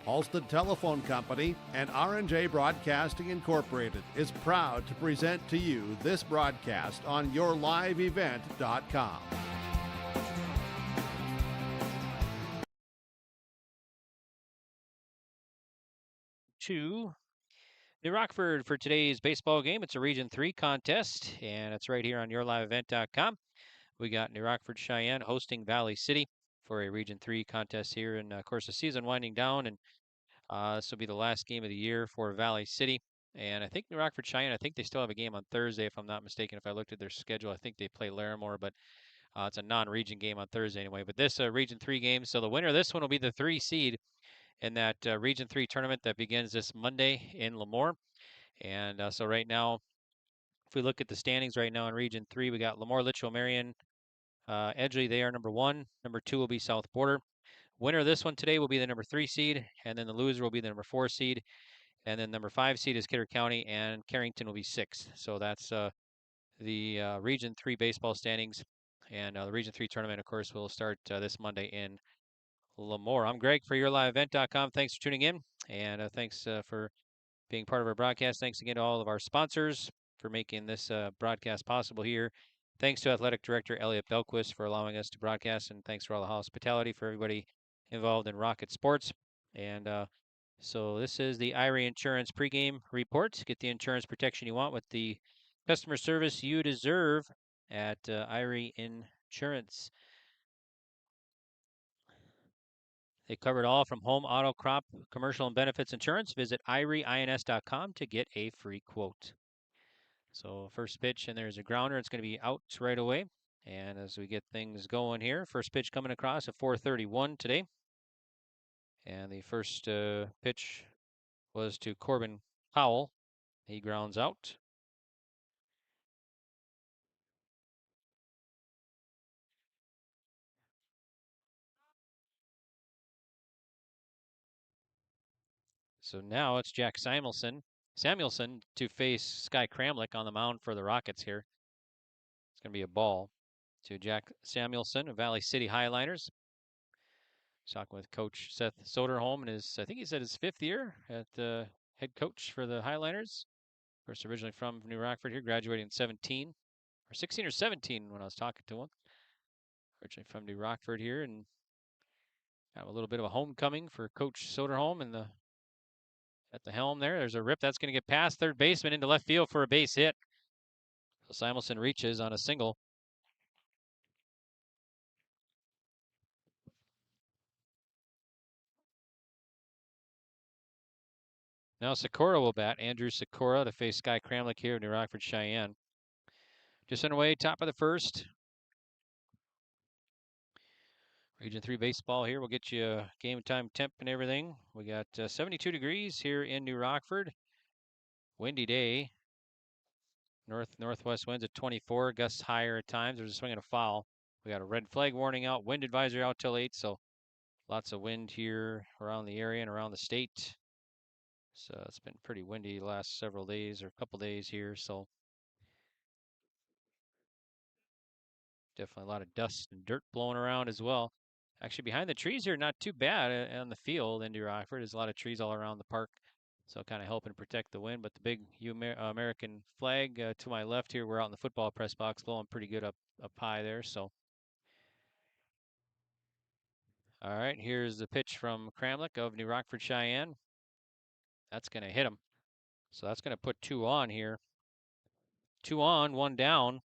Halstead Telephone Company and R&J Broadcasting Incorporated is proud to present to you this broadcast on yourliveevent.com. To New Rockford for today's baseball game. It's a Region 3 contest, and it's right here on yourliveevent.com. We got New Rockford-Sheyenne hosting Valley City for a Region 3 contest here. And, of course, the season winding down, and this will be the last game of the year for Valley City. And I think New Rockford-Sheyenne, I think they still have a game on Thursday, if I'm not mistaken. If I looked at their schedule, I think they play Larimore, but it's a non-region game on Thursday anyway. But this Region 3 game, so the winner of this one will be the 3 seed in that Region 3 tournament that begins this Monday in Lemoore. And so right now, if we look at the standings right now in Region 3, we got Lemoore, Litchfield, Marion, Edgeley. They are number 1. Number 2 will be South Border. Winner of this one today will be the number 3 seed, and then the loser will be the number 4 seed. And then number 5 seed is Kidder County, and Carrington will be 6th. So that's the Region 3 baseball standings. And the Region 3 tournament, of course, will start this Monday in Lemoore. I'm Greg for yourliveevent.com. Thanks for tuning in, and thanks for being part of our broadcast. Thanks again to all of our sponsors for making this broadcast possible here. Thanks to Athletic Director Elliot Belquist for allowing us to broadcast, and thanks for all the hospitality for everybody involved in Rocket Sports. And so this is the Irie Insurance pregame report. Get the insurance protection you want with the customer service you deserve at Irie Insurance. They cover it all from home, auto, crop, commercial, and benefits insurance. Visit irieins.com to get a free quote. So first pitch, and there's a grounder. It's going to be out right away. And as we get things going here, first pitch coming across at 4:31 today. And the first pitch was to Corbin Powell. He grounds out. So now it's Jack Samuelson to face Sky Kramlich on the mound for the Rockets here. It's going to be a ball to Jack Samuelson of Valley City Highliners. Talking with Coach Seth Soderholm in I think he said his 5th year at head coach for the Highliners. Of course, originally from New Rockford here, graduating in 17 or 16 or 17 when I was talking to him. Originally from New Rockford here, and got a little bit of a homecoming for Coach Soderholm at the helm there. There's a rip that's going to get past third baseman into left field for a base hit. So Samuelson reaches on a single. Now Sikora will bat. Andrew Sikora to face Sky Kramlich here in New Rockford-Sheyenne. Just underway, top of the first. Region 3 baseball here. We'll get you game time temp and everything. We got 72 degrees here in New Rockford. Windy day. Northwest winds at 24. Gusts higher at times. There's a swing and a foul. We got a red flag warning out. Wind advisory out till 8. So lots of wind here around the area and around the state. So it's been pretty windy the last several days or a couple days here. So definitely a lot of dust and dirt blowing around as well. Actually, behind the trees here, not too bad on the field in New Rockford. There's a lot of trees all around the park, so kind of helping protect the wind. But the big American flag to my left here, we're out in the football press box, blowing pretty good up high there. So, all right, here's the pitch from Kramlich of New Rockford-Sheyenne. That's going to hit him. So that's going to put 2 on here. 2 on, 1 down.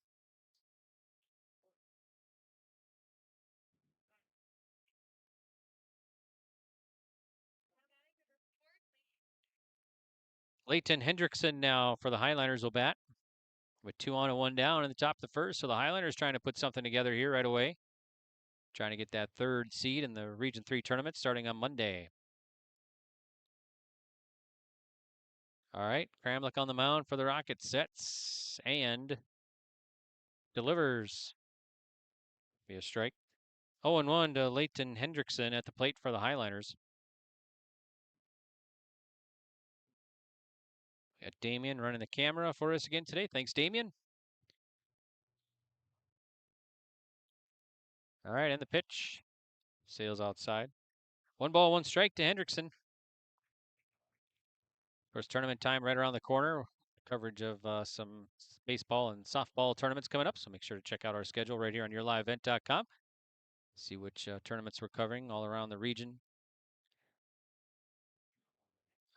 Leighton Hendrickson now for the Highliners will bat with 2 on and 1 down in the top of the first. So the Highliners trying to put something together here right away. Trying to get that 3rd seed in the Region 3 tournament starting on Monday. All right, Kramlich on the mound for the Rockets. Sets and delivers. Be a strike. 0-1 to Leighton Hendrickson at the plate for the Highliners. Got Damien running the camera for us again today. Thanks, Damien. All right, and the pitch. Sails outside. 1-1 strike to Hendrickson. Of course, tournament time right around the corner. Coverage of some baseball and softball tournaments coming up, so make sure to check out our schedule right here on yourliveevent.com. See which tournaments we're covering all around the region.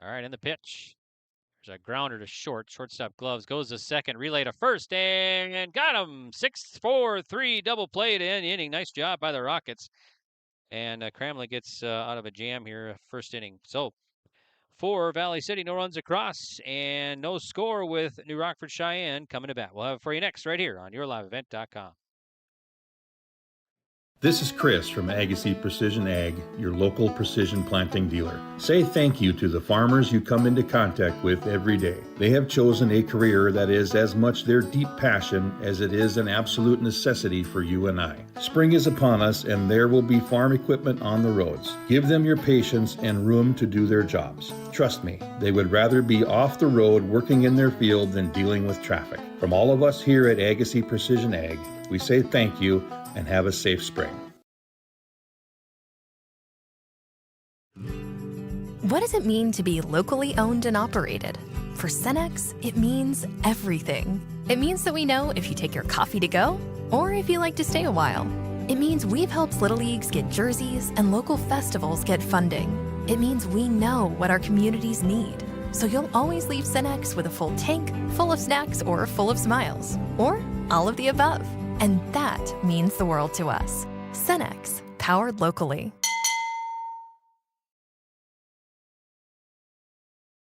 All right, and the pitch. There's a grounder to short. Shortstop gloves goes to second. Relay to first and got him. 6-4-3 double play to end the inning. Nice job by the Rockets. And Cramley gets out of a jam here, first inning. So for Valley City, no runs across and no score with New Rockford-Sheyenne coming to bat. We'll have it for you next right here on yourliveevent.com. This is Chris from Agassiz Precision Ag, your local precision planting dealer. Say thank you to the farmers you come into contact with every day. They have chosen a career that is as much their deep passion as it is an absolute necessity for you and I. Spring is upon us and there will be farm equipment on the roads. Give them your patience and room to do their jobs. Trust me, they would rather be off the road working in their field than dealing with traffic. From all of us here at Agassiz Precision Ag, we say thank you and have a safe spring. What does it mean to be locally owned and operated? For Cenex, it means everything. It means that we know if you take your coffee to go or if you like to stay a while. It means we've helped Little Leagues get jerseys and local festivals get funding. It means we know what our communities need. So you'll always leave Cenex with a full tank, full of snacks, or full of smiles. Or all of the above. And that means the world to us. Cenex, powered locally.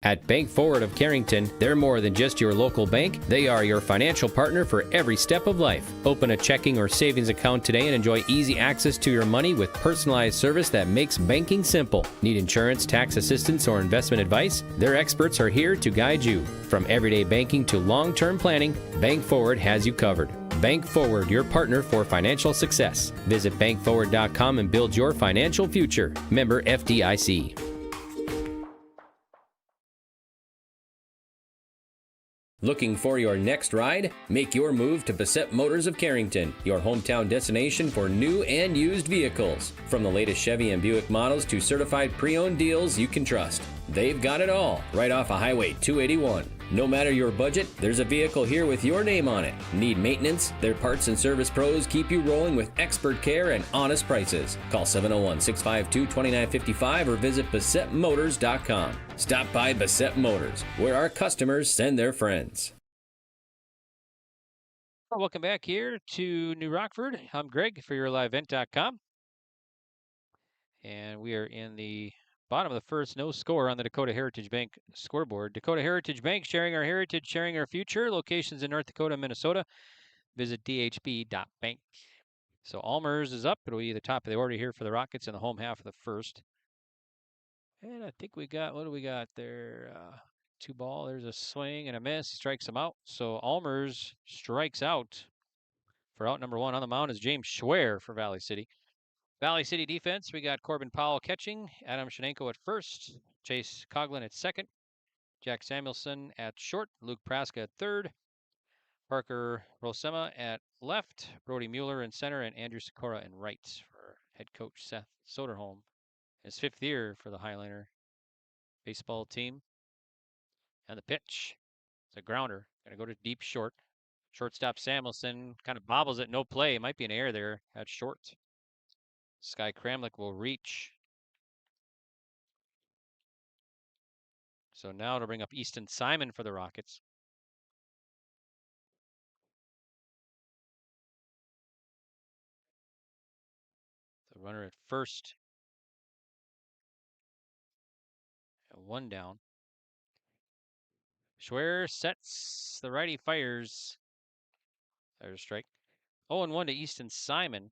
At Bank Forward of Carrington, they're more than just your local bank. They are your financial partner for every step of life. Open a checking or savings account today and enjoy easy access to your money with personalized service that makes banking simple. Need insurance, tax assistance, or investment advice? Their experts are here to guide you. From everyday banking to long-term planning, Bank Forward has you covered. Bank Forward, your partner for financial success. Visit bankforward.com and build your financial future. Member FDIC. Looking for your next ride? Make your move to Bassett Motors of Carrington, your hometown destination for new and used vehicles. From the latest Chevy and Buick models to certified pre-owned deals you can trust. They've got it all, right off of Highway 281. No matter your budget, there's a vehicle here with your name on it. Need maintenance? Their parts and service pros keep you rolling with expert care and honest prices. Call 701-652-2955 or visit BassettMotors.com. Stop by Bassett Motors, where our customers send their friends. Welcome back here to New Rockford. I'm Greg for yourliveevent.com. And we are in the bottom of the first, no score on the Dakota Heritage Bank scoreboard. Dakota Heritage Bank, sharing our heritage, sharing our future. Locations in North Dakota, Minnesota. Visit dhb.bank. So Almers is up. It'll be the top of the order here for the Rockets in the home half of the first. And I think we got, what do we got there? 2-ball. There's a swing and a miss. He strikes him out. So Almers strikes out. For out number one on the mound is James Schwer for Valley City. Valley City defense, we got Corbin Powell catching, Adam Shenenko at first, Chase Coughlin at second, Jack Samuelson at short, Luke Praska at third, Parker Rosema at left, Brody Mueller in center, and Andrew Sikora in right for head coach Seth Soderholm. His 5th year for the Highliner baseball team. And the pitch, it's a grounder, gonna go to deep short. Shortstop Samuelson kind of bobbles it, no play. Might be an error there at short. Sky Kramlik will reach. So now to bring up Easton Simon for the Rockets. The runner at first. And 1 down. Schwer sets, the righty fires. There's a strike. 0-1 to Easton Simon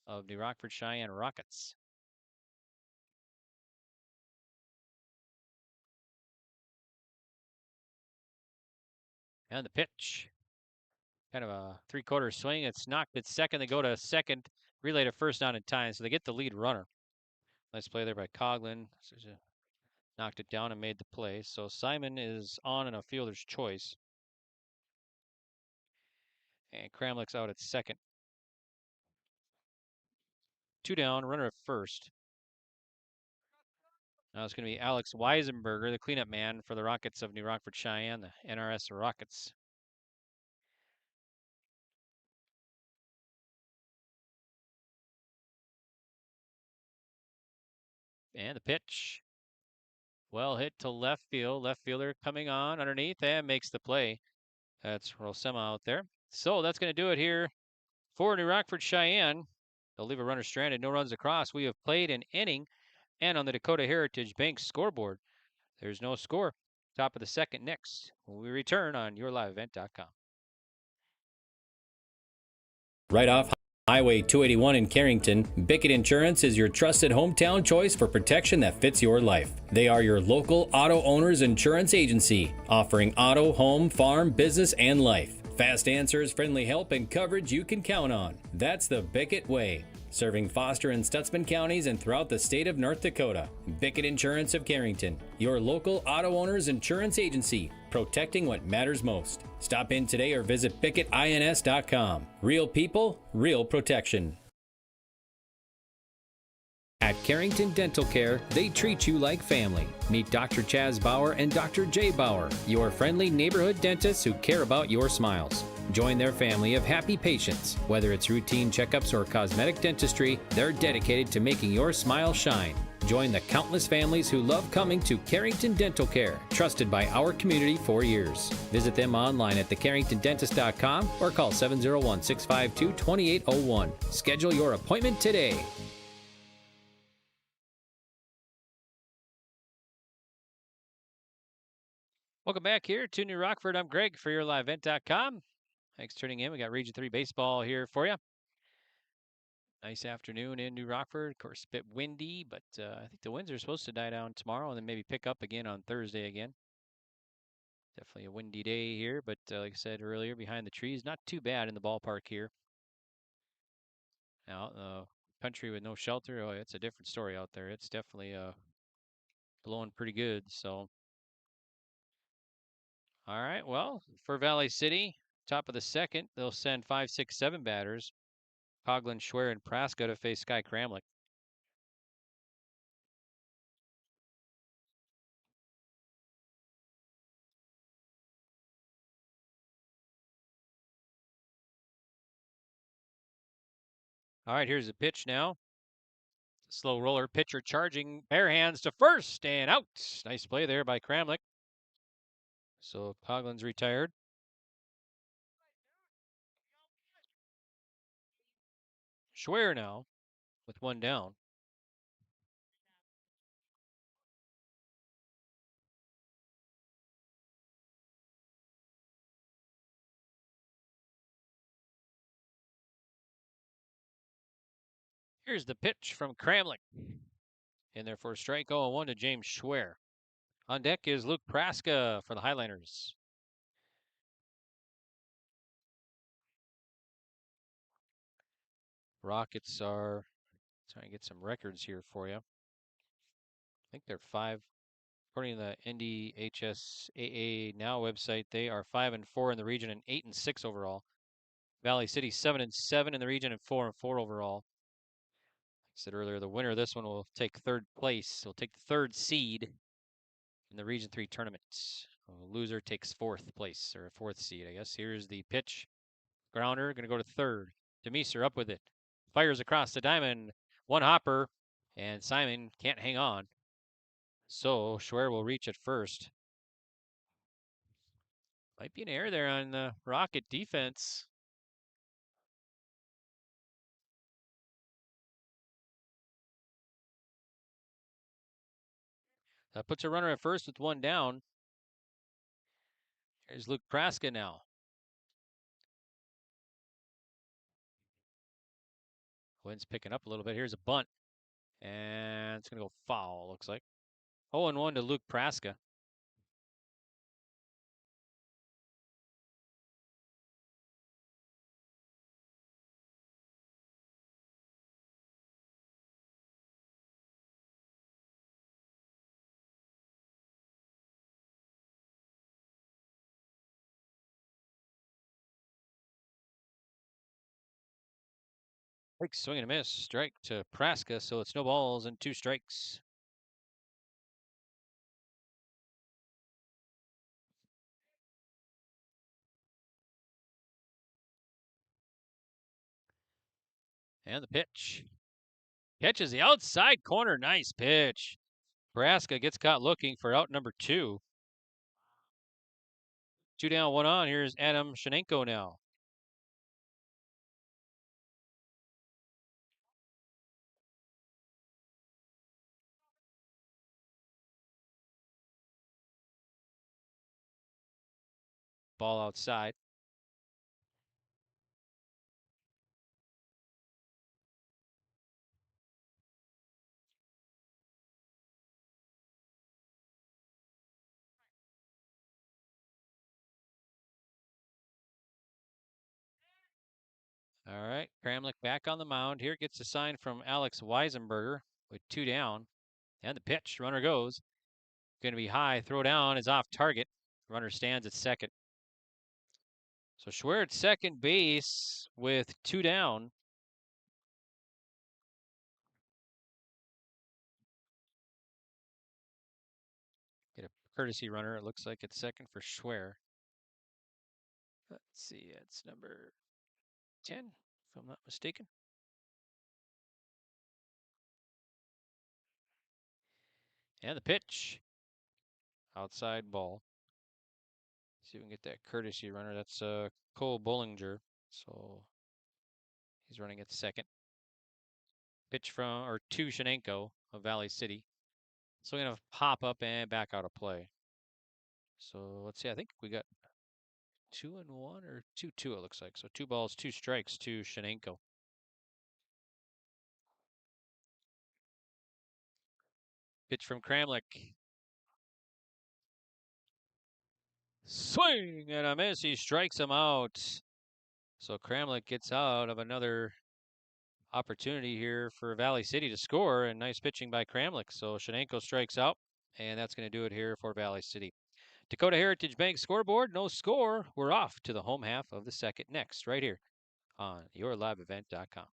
of the Rockford-Sheyenne Rockets. And the pitch. Kind of a 3/4 swing. It's knocked at second. They go to second. Relay to first down in time, so they get the lead runner. Nice play there by Coughlin. Knocked it down and made the play. So Simon is on in a fielder's choice. And Kramlik's out at second. 2 down, runner at first. Now it's going to be Alex Weisenberger, the cleanup man for the Rockets of New Rockford-Sheyenne, the NRS Rockets. And the pitch. Well hit to left field. Left fielder coming on underneath and makes the play. That's Rosema out there. So that's going to do it here for New Rockford-Sheyenne. They'll leave a runner stranded, no runs across. We have played an inning, and on the Dakota Heritage Bank scoreboard, there's no score. Top of the second next when we return on yourliveevent.com. Right off Highway 281 in Carrington, Bickett Insurance is your trusted hometown choice for protection that fits your life. They are your local auto owners insurance agency, offering auto, home, farm, business, and life. Fast answers, friendly help, and coverage you can count on. That's the Bickett way. Serving Foster and Stutzman counties and throughout the state of North Dakota. Bickett Insurance of Carrington, your local auto owners insurance agency, protecting what matters most. Stop in today or visit BickettINS.com. Real people, real protection. At Carrington Dental Care, they treat you like family. Meet Dr. Chaz Bauer and Dr. Jay Bauer, your friendly neighborhood dentists who care about your smiles. Join their family of happy patients. Whether it's routine checkups or cosmetic dentistry, they're dedicated to making your smile shine. Join the countless families who love coming to Carrington Dental Care, trusted by our community for years. Visit them online at thecarringtondentist.com or call 701-652-2801. Schedule your appointment today. Welcome back here to New Rockford. I'm Greg for yourliveevent.com. Thanks for tuning in. We got Region 3 baseball here for you. Nice afternoon in New Rockford. Of course, a bit windy, but I think the winds are supposed to die down tomorrow and then maybe pick up again on Thursday again. Definitely a windy day here, but like I said earlier, behind the trees, not too bad in the ballpark here. Now, country with no shelter, oh, it's a different story out there. It's definitely blowing pretty good, so. All right, well, for Valley City, top of the second, they'll send 5, 6, 7 batters. Coughlin, Schwer, and Praska to face Sky Kramlich. All right, here's the pitch now. Slow roller, pitcher charging, bare hands to first and out. Nice play there by Kramlich. So Coughlin's retired. Schwer now with 1 down. Here's the pitch from Kramlich. In there for a strike, 0-1 to James Schwer. On deck is Luke Praska for the Highlanders. Rockets are trying to get some records here for you. I think they're 5, according to the NDHSAA Now website, they are 5-4 in the region and 8-6 overall. Valley City 7-7 in the region and 4-4 overall. Like I said earlier, the winner of this one will take 3rd place. Will take the 3rd seed in the Region 3 tournament. The loser takes 4th place, or 4th seed, I guess. Here's the pitch. Grounder going to go to 3rd. Demeester up with it. Fires across the diamond. 1 hopper, and Simon can't hang on. So Schwer will reach at first. Might be an error there on the Rocket defense. That puts a runner at first with 1 down. Here's Luke Praska now. Wind's picking up a little bit. Here's a bunt. And it's going to go foul, looks like. 0-1 to Luke Praska. Big swing and a miss. Strike to Praska, so it's no balls and 2 strikes. And the pitch. Catches the outside corner. Nice pitch. Praska gets caught looking for out number 2. 2 down, 1 on. Here's Adam Shenenko now. Ball outside. All right, Kramlich back on the mound. Here gets a sign from Alex Weisenberger with 2 down. And the pitch, runner goes. Going to be high, throw down is off target. Runner stands at second. So Schwer at second base with 2 down. Get a courtesy runner, it looks like it's second for Schwer. Let's see, it's number 10, if I'm not mistaken. And the pitch. Outside ball. See if we can get that courtesy runner. That's Cole Bollinger. So he's running at second. Pitch to Shenenko of Valley City. So we're going to pop up and back out of play. So let's see, I think we got 2-1 or 2-2 it looks like. So 2 balls, 2 strikes to Shenenko. Pitch from Kramlich. Swing and a miss. He strikes him out. So Kramlich gets out of another opportunity here for Valley City to score, and nice pitching by Kramlich. So Shenenko strikes out, and that's going to do it here for Valley City. Dakota Heritage Bank scoreboard, no score. We're off to the home half of the second next, right here on yourliveevent.com.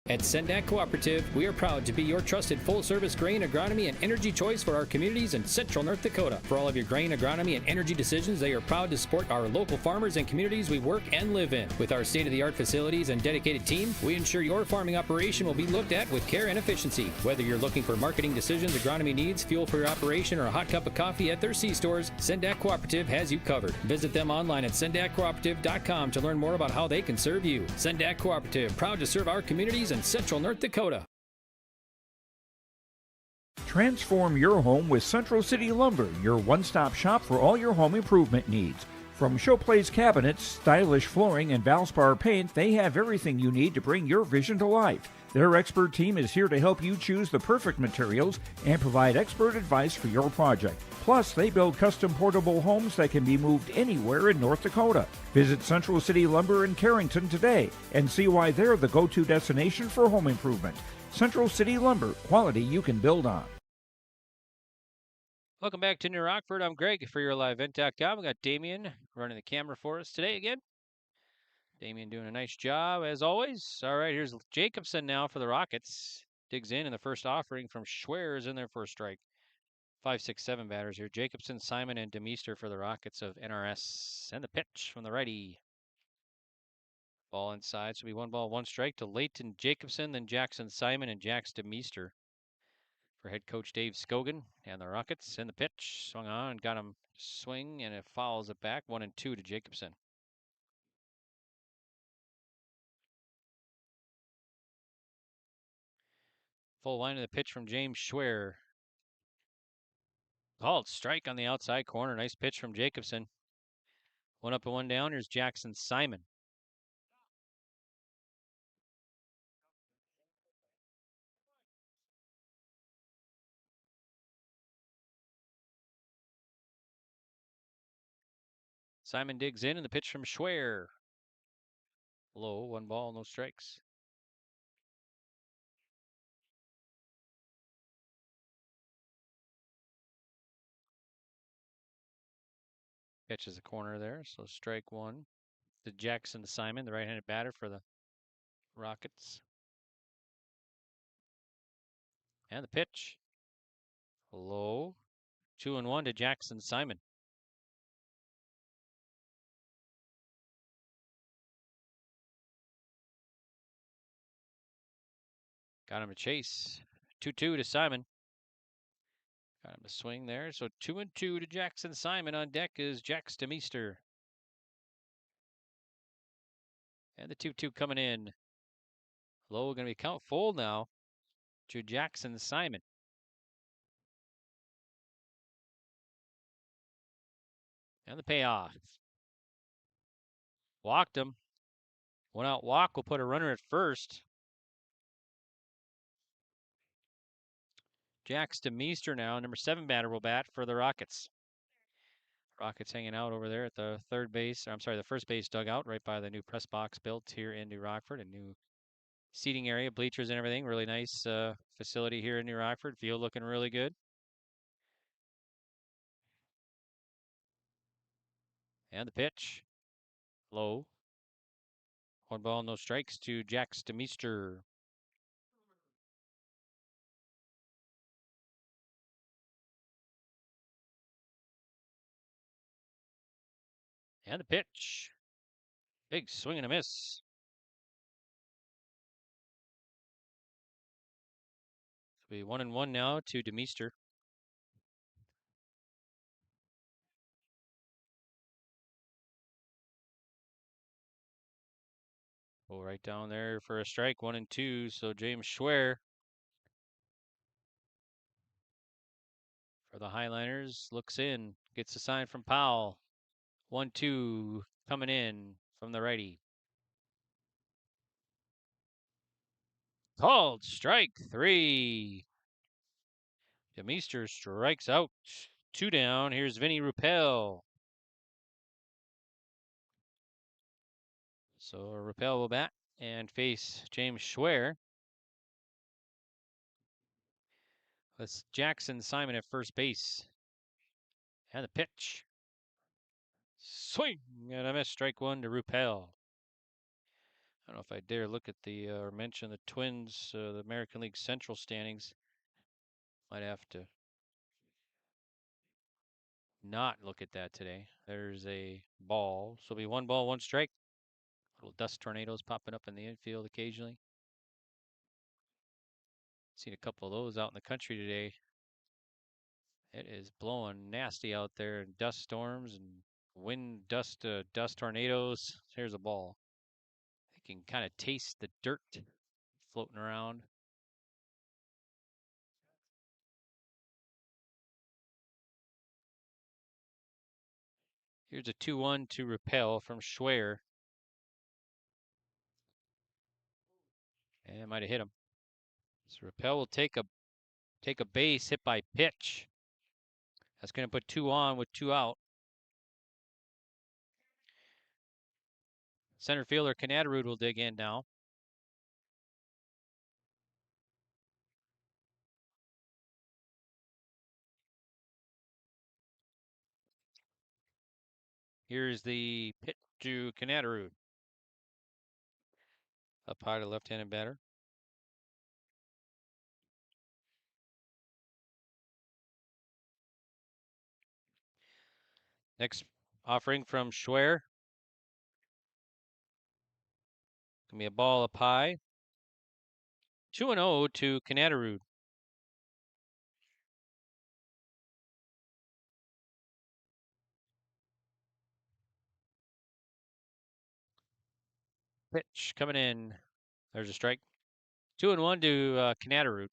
At Sendak Cooperative, we are proud to be your trusted full-service grain agronomy and energy choice for our communities in central North Dakota. For all of your grain agronomy and energy decisions, they are proud to support our local farmers and communities we work and live in. With our state-of-the-art facilities and dedicated team, we ensure your farming operation will be looked at with care and efficiency. Whether you're looking for marketing decisions, agronomy needs, fuel for your operation, or a hot cup of coffee at their C-stores, Sendak Cooperative has you covered. Visit them online at sendakcooperative.com to learn more about how they can serve you. Sendak Cooperative, proud to serve our communities in central North Dakota. Transform your home with Central City Lumber, your one-stop shop for all your home improvement needs. From showplace cabinets, stylish flooring, and Valspar paint, they have everything you need to bring your vision to life. Their expert team is here to help you choose the perfect materials and provide expert advice for your project. Plus, they build custom portable homes that can be moved anywhere in North Dakota. Visit Central City Lumber in Carrington today and see why they're the go-to destination for home improvement. Central City Lumber, quality you can build on. Welcome back to New Rockford. I'm Greg for yourliveevent.com. We got Damien running the camera for us today again. Damien doing a nice job as always. All right, here's Jacobson now for the Rockets. Digs in the first offering from Schwer is in there for a strike. 5, 6, 7 batters here. Jacobson, Simon, and Demeester for the Rockets of NRS. And the pitch from the righty. Ball inside, so it'll be 1 ball, 1 strike to Leighton Jacobson, then Jackson Simon and Jax Demeester for head coach Dave Scogan and the Rockets. And the pitch swung on and got him swing, and it fouls it back. 1-2 to Jacobson. Full line of the pitch from James Schwer. Called strike on the outside corner. Nice pitch from Jacobson. 1 up and 1 down. Here's Jackson Simon. Simon digs in, and the pitch from Schwer. Low, 1 ball, no strikes. Catches the corner there, so strike 1. to Jackson Simon, the right-handed batter for the Rockets. And the pitch. Low. 2-1 to Jackson Simon. Got him a chase. 2-2 to Simon. Got him a swing there. So 2-2 to Jackson Simon. On deck is Jax DeMeester. And the 2-2 coming in. Low going to be count full now to Jackson Simon. And the payoff. Walked him. One out walk will put a runner at first. Jax DeMeester now, number 7 batter will bat for the Rockets. Rockets hanging out over there at the the first base dugout right by the new press box built here in New Rockford. A new seating area, bleachers and everything. Really nice facility here in New Rockford. Field looking really good. And the pitch. Low. 1 ball, no strikes to Jax DeMeester. And the pitch. Big swing and a miss. It'll be 1-1 now to DeMeester. Oh, right down there for a strike, 1-2. So James Schwer for the Highliners looks in, gets a sign from Powell. 1-2 coming in from the righty. Called strike 3. DeMeester strikes out. 2 down. Here's Vinny Ruppel. So Ruppel will bat and face James Schwer. That's Jackson Simon at first base. And the pitch. Swing and a miss. Strike 1 to Ruppel. I don't know if I dare look at the or mention the Twins, the American League Central standings. Might have to not look at that today. There's a ball. So it'll be 1 ball, 1 strike. Little dust tornadoes popping up in the infield occasionally. Seen a couple of those out in the country today. It is blowing nasty out there, and dust storms and wind, dust tornadoes. Here's a ball. You can kind of taste the dirt floating around. Here's a 2-1 to Ruppel from Schwer. And might have hit him. So Ruppel will take a base hit by pitch. That's going to put 2 on with 2 out. Center fielder Canadarud will dig in now. Here's the pitch to Canadarud. Up high to left-handed batter. Next offering from Schwer. Gonna be a ball up high. 2-0 to Canadarud. Pitch coming in. There's a strike. 2-1 to Canadarud.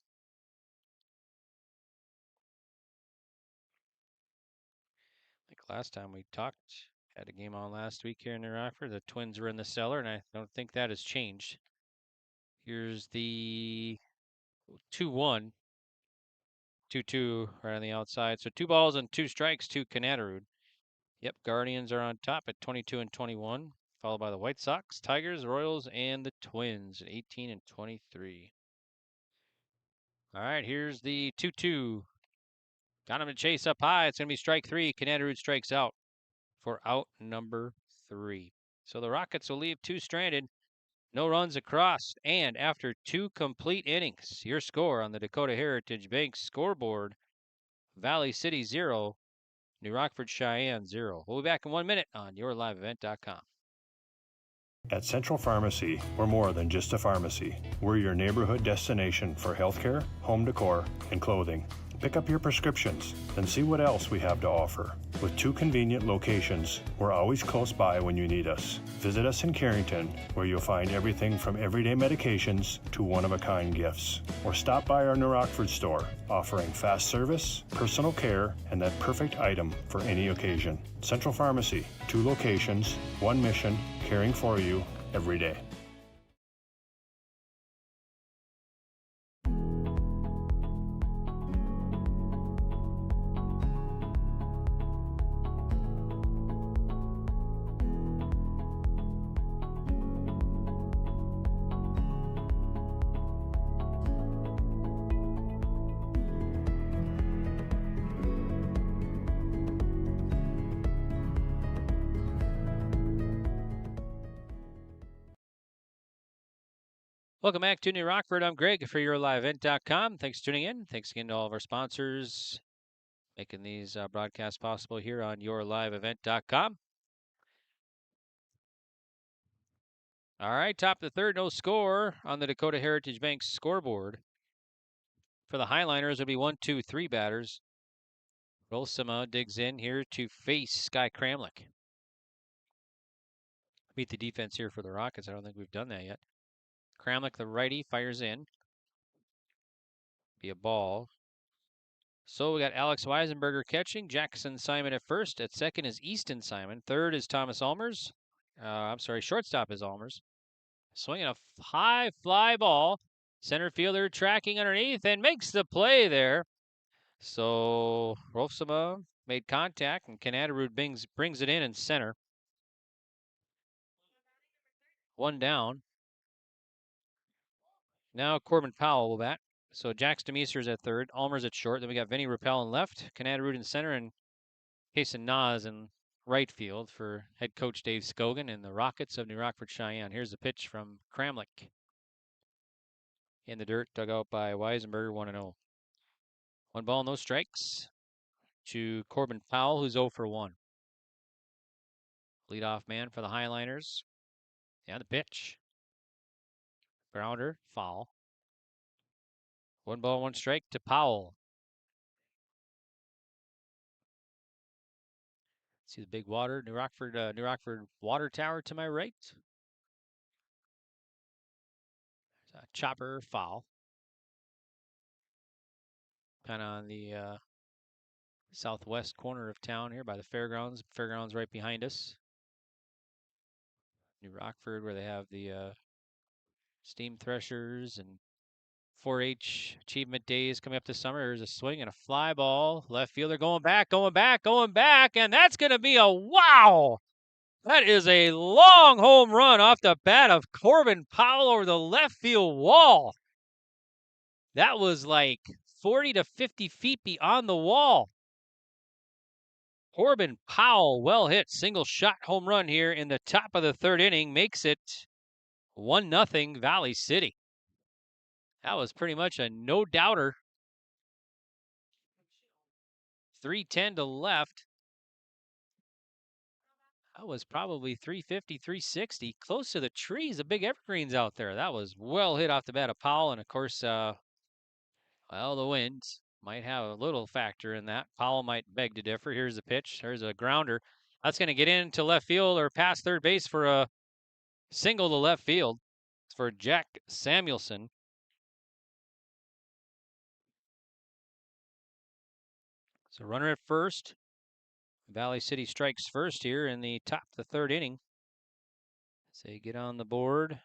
I think last time we talked, had a game on last week here in New Rockford. The Twins were in the cellar, and I don't think that has changed. Here's the 2-1. 2-2 right on the outside. So 2 balls and 2 strikes to Canadarud. Yep, Guardians are on top at 22 and 21, followed by the White Sox, Tigers, Royals, and the Twins at 18 and 23. All right, here's the 2-2. Got him to chase up high. It's going to be strike 3. Canadarud strikes out for out number 3. So the Rockets will leave 2 stranded. No runs across. And after 2 complete innings, your score on the Dakota Heritage Bank scoreboard, Valley City 0, New Rockford-Sheyenne 0. We'll be back in 1 minute on yourliveevent.com. At Central Pharmacy, we're more than just a pharmacy. We're your neighborhood destination for healthcare, home decor, and clothing. Pick up your prescriptions, then see what else we have to offer. With 2 convenient locations, we're always close by when you need us. Visit us in Carrington, where you'll find everything from everyday medications to one-of-a-kind gifts. Or stop by our New Rockford store, offering fast service, personal care, and that perfect item for any occasion. Central Pharmacy, 2 locations, 1 mission, caring for you every day. Welcome back to New Rockford. I'm Greg for yourliveevent.com. Thanks for tuning in. Thanks again to all of our sponsors making these broadcasts possible here on yourliveevent.com. All right, top of the third, no score on the Dakota Heritage Bank scoreboard. For the Highliners, it'll be 1, 2, 3 batters. Rolsema digs in here to face Sky Kramlich. Meet the defense here for the Rockets. I don't think we've done that yet. Kramlich, the righty, fires in. Be a ball. So we got Alex Weisenberger catching. Jackson Simon at first. At second is Easton Simon. Third is Thomas Almers. Shortstop is Almers. Swinging a high fly ball. Center fielder tracking underneath and makes the play there. So Rolfsema made contact and Canadarud brings it in center. 1 down. Now Corbin Powell will bat. So Jax Demeesters at third, Almers at short. Then we got Vinny Rappel in left, Canadarud in center, and Kason Nas in right field for head coach Dave Scogan and the Rockets of New Rockford-Sheyenne. Here's the pitch from Kramlich. In the dirt, dug out by Weisenberger, 1-0. 1 ball, no strikes to Corbin Powell, who's 0 for 1. Leadoff man for the Highliners. And the pitch. Grounder, foul. 1 ball, 1 strike to Powell. See the big New Rockford water tower to my right. There's a chopper, foul. Kind of on the southwest corner of town here by the fairgrounds. Fairgrounds right behind us. New Rockford, where they have the steam threshers and 4-H achievement days coming up this summer. There's a swing and a fly ball. Left fielder going back, and that's going to be a wow! That is a long home run off the bat of Corbin Powell over the left field wall. That was like 40 to 50 feet beyond the wall. Corbin Powell, well hit, single shot home run here in the top of the 3rd inning, makes it 1-0 Valley City. That was pretty much a no-doubter. 3:10 to left. That was probably 350, 360, close to the trees, the big evergreens out there. That was well hit off the bat of Powell, and of course, the wind might have a little factor in that. Powell might beg to differ. Here's the pitch. There's a grounder. That's going to get into left field or past third base for a single to left field. It's for Jack Samuelson. So runner at first. Valley City strikes first here in the top of the 3rd inning. So you get on the board.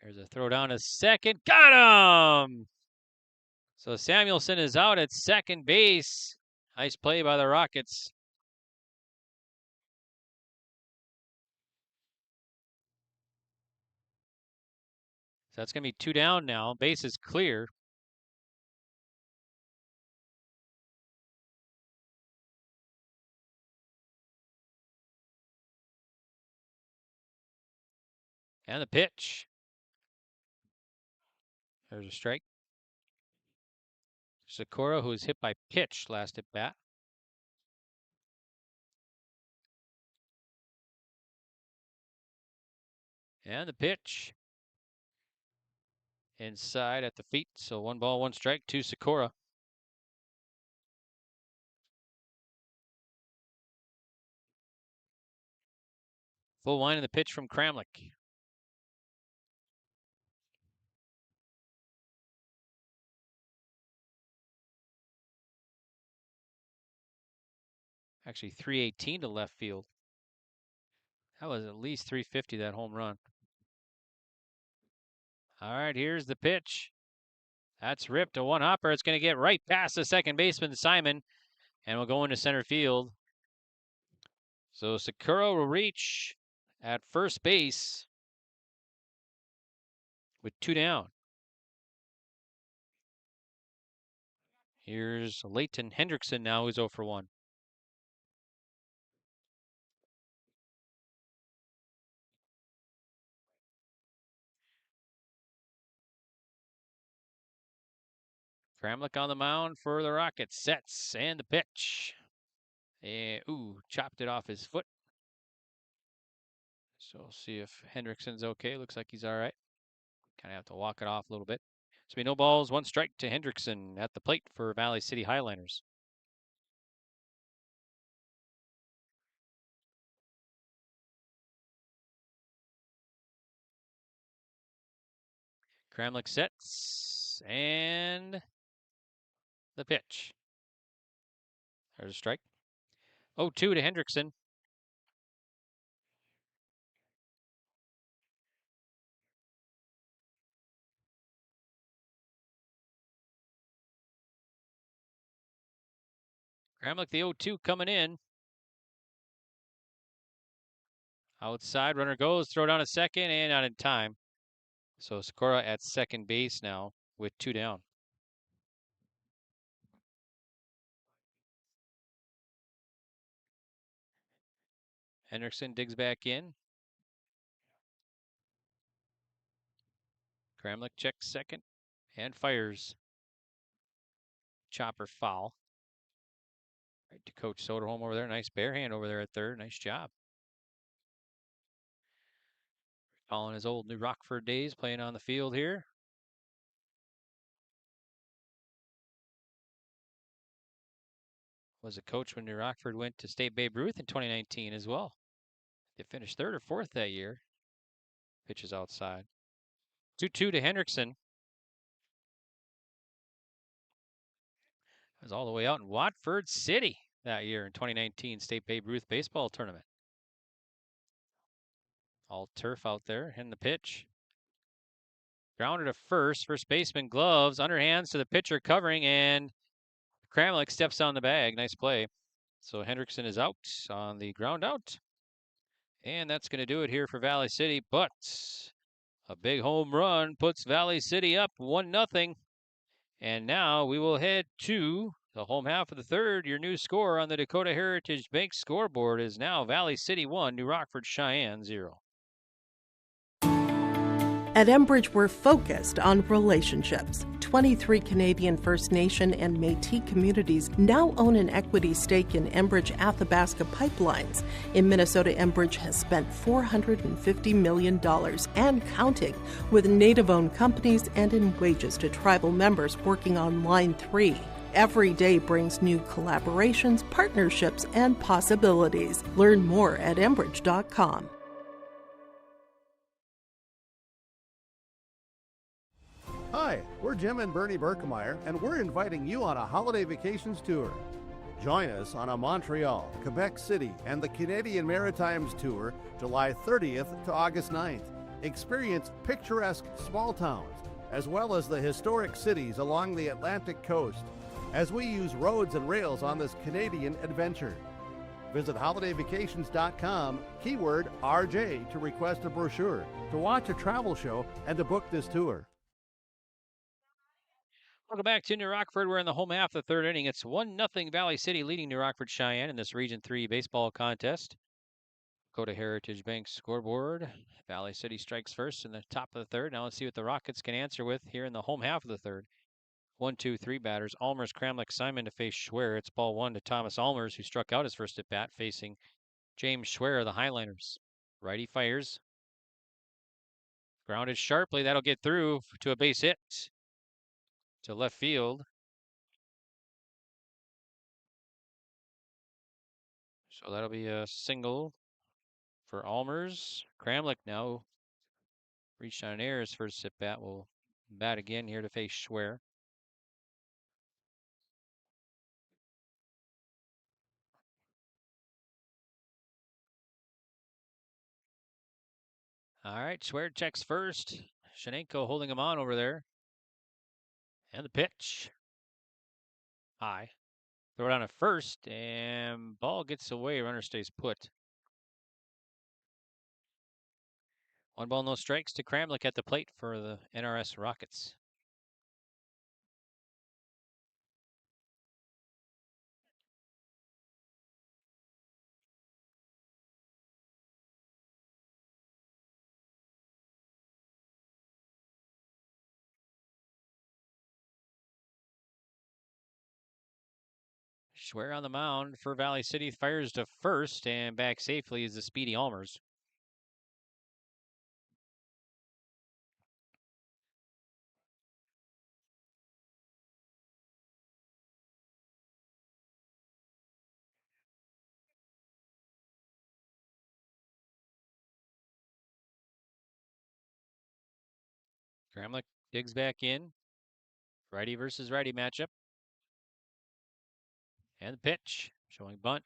There's a throw down to second. Got him! So Samuelson is out at second base. Nice play by the Rockets. So that's going to be 2 down now. Base is clear. And the pitch. There's a strike. Sakura, who was hit by pitch last at bat. And the pitch. Inside at the feet. So 1 ball, 1 strike to Sakura. Full line of the pitch from Kramlich. Actually, 318 to left field. That was at least 350, that home run. All right, here's the pitch. That's ripped to 1 hopper. It's going to get right past the second baseman, Simon, and will go into center field. So Sakura will reach at first base with 2 down. Here's Leighton Hendrickson now, who's 0 for 1. Kramlich on the mound for the Rockets. Sets and the pitch. And, chopped it off his foot. So we'll see if Hendrickson's okay. Looks like he's all right. Kind of have to walk it off a little bit. So we no balls, 1 strike to Hendrickson at the plate for Valley City Highlanders. Kramlich sets and the pitch. There's a strike. 0-2 to Hendrickson. Kramlich, the 0-2 coming in. Outside, runner goes, throw down a second, and not in time. So Sakura at second base now with 2 down. Hendrickson digs back in. Kramlich checks second and fires. Chopper foul. Right to Coach Soderholm over there. Nice bare hand over there at third. Nice job. Recalling his old New Rockford days playing on the field here. Was a coach when New Rockford went to State Babe Ruth in 2019 as well. They finished 3rd or 4th that year. Pitches outside. 2-2 to Hendrickson. It was all the way out in Watford City that year in 2019 State Babe Ruth baseball tournament. All turf out there in the pitch. Grounded to first. First baseman gloves. Underhands to the pitcher covering, and Kramlich steps on the bag. Nice play. So Hendrickson is out on the ground out. And that's going to do it here for Valley City. But a big home run puts Valley City up 1-0. And now we will head to the home half of the third. Your new score on the Dakota Heritage Bank scoreboard is now Valley City 1, New Rockford-Sheyenne 0. At Enbridge, we're focused on relationships. 23 Canadian First Nation and Métis communities now own an equity stake in Enbridge Athabasca Pipelines. In Minnesota, Enbridge has spent $450 million and counting, with Native-owned companies and in wages to tribal members working on Line 3. Every day brings new collaborations, partnerships, and possibilities. Learn more at Enbridge.com. Hi, we're Jim and Bernie Berkemeyer, and we're inviting you on a holiday vacations tour. Join us on a Montreal, Quebec City, and the Canadian Maritimes tour, July 30th to August 9th. Experience picturesque small towns, as well as the historic cities along the Atlantic coast, as we use roads and rails on this Canadian adventure. Visit holidayvacations.com, keyword RJ, to request a brochure, to watch a travel show, and to book this tour. Welcome back to New Rockford. We're in the home half of the third inning. It's 1-0 Valley City leading New Rockford-Sheyenne in this Region 3 baseball contest. Dakota Heritage Bank scoreboard. Valley City strikes first in the top of the third. Now let's see what the Rockets can answer with here in the home half of the third. 1-2-3 batters. Almers, Kramlich, Simon to face Schwer. It's ball one to Thomas Almers, who struck out his first at bat, facing James Schwer of the Highlanders. Righty fires. Grounded sharply. That'll get through to a base hit to left field. So that'll be a single for Almers. Kramlich now reached on an air. His first at bat will bat again here to face Schwer. All right, Schwer checks first. Shenenko holding him on over there. And the pitch. High. Throw it on at first, and ball gets away. Runner stays put. 1 ball, no strikes to Kramlich at the plate for the NRS Rockets. Schwer on the mound for Valley City, fires to first, and back safely is the speedy Almers. Kramlich digs back in. Righty versus righty matchup. And the pitch, showing bunt.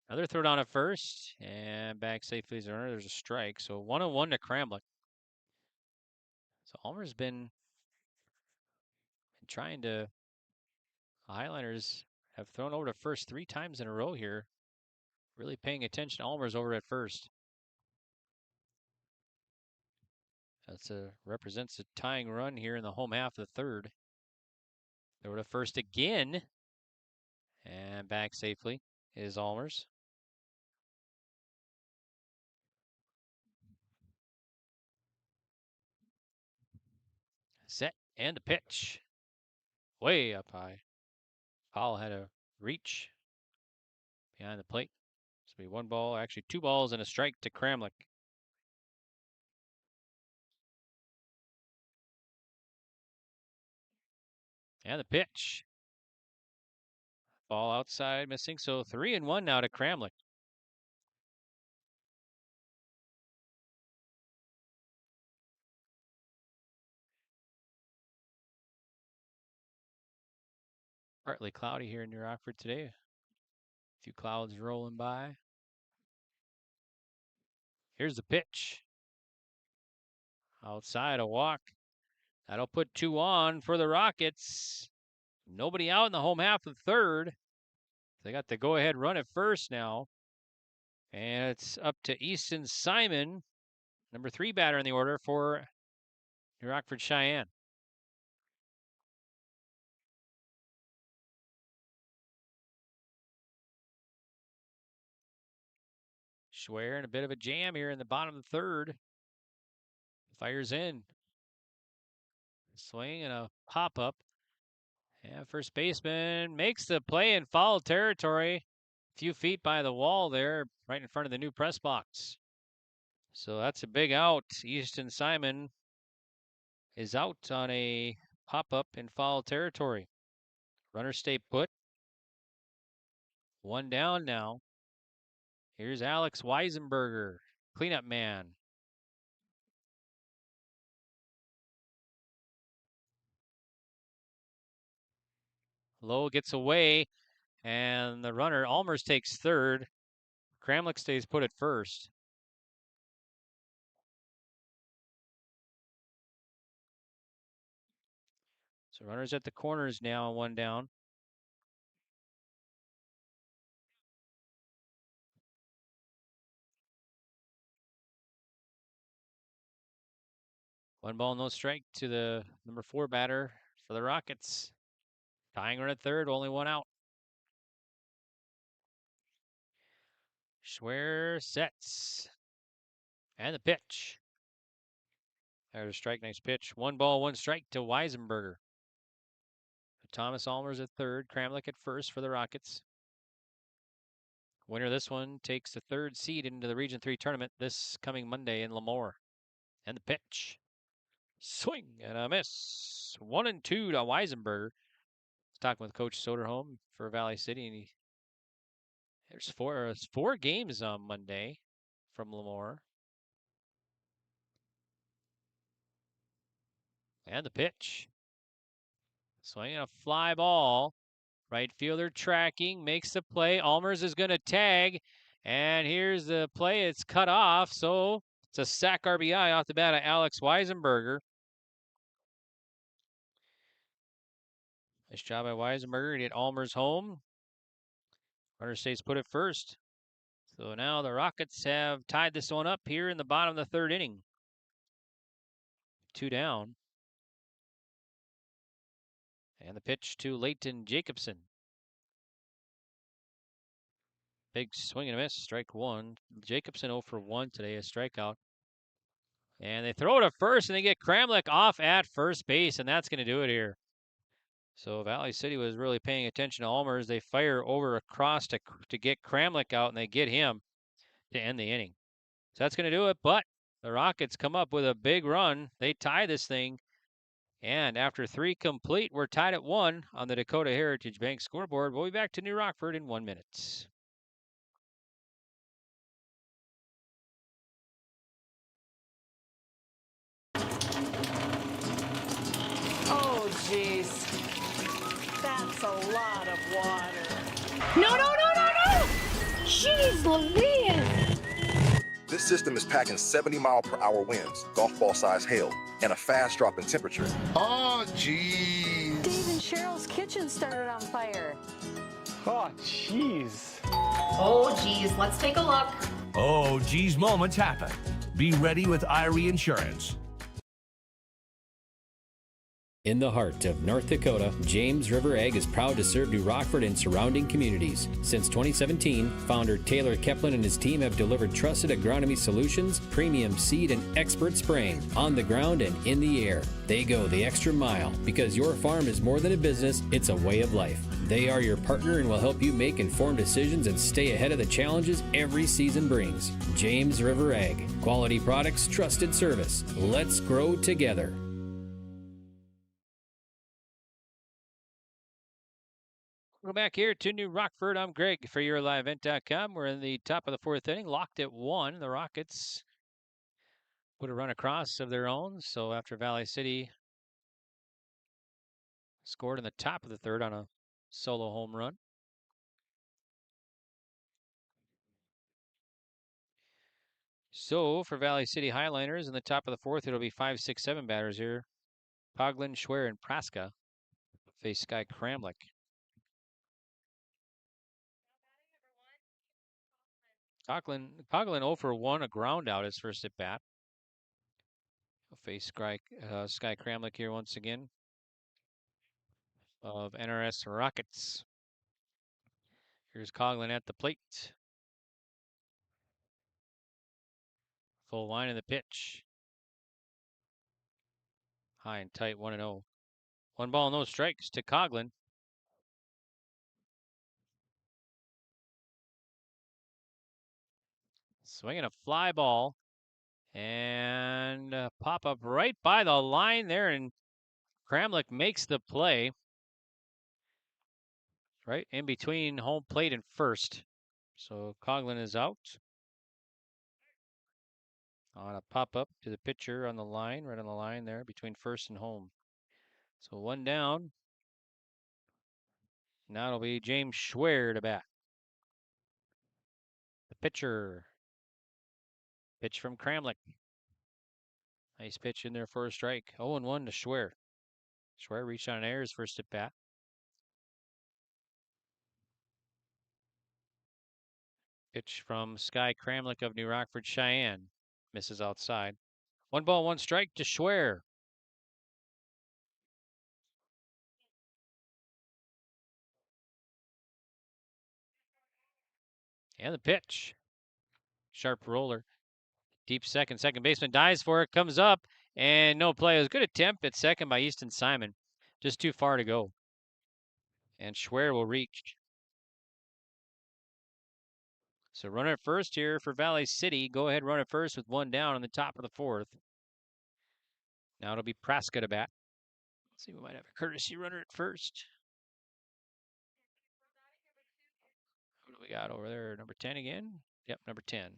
Another throw down at first, and back safely is the runner. There's a strike, so 1-1 to Kramlich. So Almer's been trying to. The Highlanders have thrown over to first 3 times in a row here. Really paying attention to Almer's over at first. That's represents a tying run here in the home half of the third. Over to first again, and back safely is Almers. Set and the pitch. Way up high. Powell had a reach behind the plate. This will be 1 ball, actually 2 balls and a strike to Kramlich. And the pitch. Ball outside missing, so 3-1 now to Kramlich. Partly cloudy here in New Rockford today. A few clouds rolling by. Here's the pitch. Outside a walk. That'll put 2 on for the Rockets. Nobody out in the home half of the third. They got the go-ahead run at first now. And it's up to Easton Simon, number 3 batter in the order for New Rockford-Sheyenne. Schwer in a bit of a jam here in the bottom of the third. Fires in. Swing and a pop-up. And first baseman makes the play in foul territory. A few feet by the wall there, right in front of the new press box. So that's a big out. Easton Simon is out on a pop-up in foul territory. Runners stay put. 1 down now. Here's Alex Weisenberger, cleanup man. Lowe gets away, and the runner, Almers, takes third. Kramlich stays put at first. So runners at the corners now, 1 down. 1 ball, no strike to the number 4 batter for the Rockets. Tying her at third, only 1 out. Schwer sets. And the pitch. There's a strike, nice pitch. 1 ball, 1 strike to Weisenberger. Thomas Almers at third, Kramlich at first for the Rockets. Winner of this one takes the 3rd seed into the Region 3 tournament this coming Monday in Lemoore. And the pitch. Swing and a miss. 1-2 to Weisenberger. I was talking with Coach Soderholm for Valley City, and there's 4 games on Monday from Lemoore. And the pitch. Swinging a fly ball. Right fielder tracking, makes the play. Almers is going to tag, and here's the play. It's cut off, so it's a sac RBI off the bat of Alex Weisenberger. Nice job by Weisenberger to get Almers home. Runner stays put at first. So now the Rockets have tied this one up here in the bottom of the 3rd inning. 2 down. And the pitch to Leighton Jacobson. Big swing and a miss, strike 1. Jacobson 0 for 1 today, a strikeout. And they throw it to first, and they get Kramlich off at first base, and that's going to do it here. So Valley City was really paying attention to Almers. They fire over across to get Kramlich out, and they get him to end the inning. So that's going to do it, but the Rockets come up with a big run. They tie this thing, and after 3 complete, we're tied at 1 on the Dakota Heritage Bank scoreboard. We'll be back to New Rockford in 1 minute. Oh, jeez. That's a lot of water. No, no, no, no, no! Jeez Louise! This system is packing 70-mile-per-hour winds, golf ball size hail, and a fast drop in temperature. Oh, jeez. Dave and Cheryl's kitchen started on fire. Oh, jeez. Oh, geez, let's take a look. Oh, geez, moments happen. Be ready with Irie Insurance. In the heart of North Dakota, James River Ag is proud to serve New Rockford and surrounding communities. Since 2017, founder Taylor Keplin and his team have delivered trusted agronomy solutions, premium seed, and expert spraying on the ground and in the air. They go the extra mile because your farm is more than a business, it's a way of life. They are your partner and will help you make informed decisions and stay ahead of the challenges every season brings. James River Ag. Quality products, trusted service. Let's grow together. Welcome back here to New Rockford. I'm Greg for YourLiveEvent.com. We're in the top of the 4th inning, locked at 1. The Rockets put a run across of their own. So after Valley City scored in the top of the 3rd on a solo home run. So for Valley City Highliners in the top of the 4th, it'll be 5, 6, 7 batters here. Poglin, Schwer, and Praska face Sky Kramlich. Poglin 0 for 1, a ground out his first at bat. He'll face Sky Kramlich here once again of NRS Rockets. Here's Coughlin at the plate. Full line in the pitch. High and tight, 1-0. 1 ball, no strikes to Coughlin. Swinging a fly ball. And pop up right by the line there, and Kramlich makes the play. Right in between home plate and first. So Coughlin is out. On a pop-up to the pitcher on the line, right on the line there between first and home. So 1 down. Now it'll be James Schwer to bat. The pitcher. Pitch from Kramlich. Nice pitch in there for a strike. 0-1 to Schwer. Schwer reached on an error his first at bat. Pitch from Sky Kramlich of New Rockford-Sheyenne. Misses outside. 1 ball, 1 strike to Schwer. And the pitch. Sharp roller. Deep second. Second baseman dives for it. Comes up. And no play. It was a good attempt at second by Easton Simon. Just too far to go. And Schwer will reach. So runner at first here for Valley City. Go ahead, run at first with 1 down on the top of the 4th. Now it'll be Praska to bat. Let's see, we might have a courtesy runner at first. Who do we got over there? Number 10 again? Yep, number 10.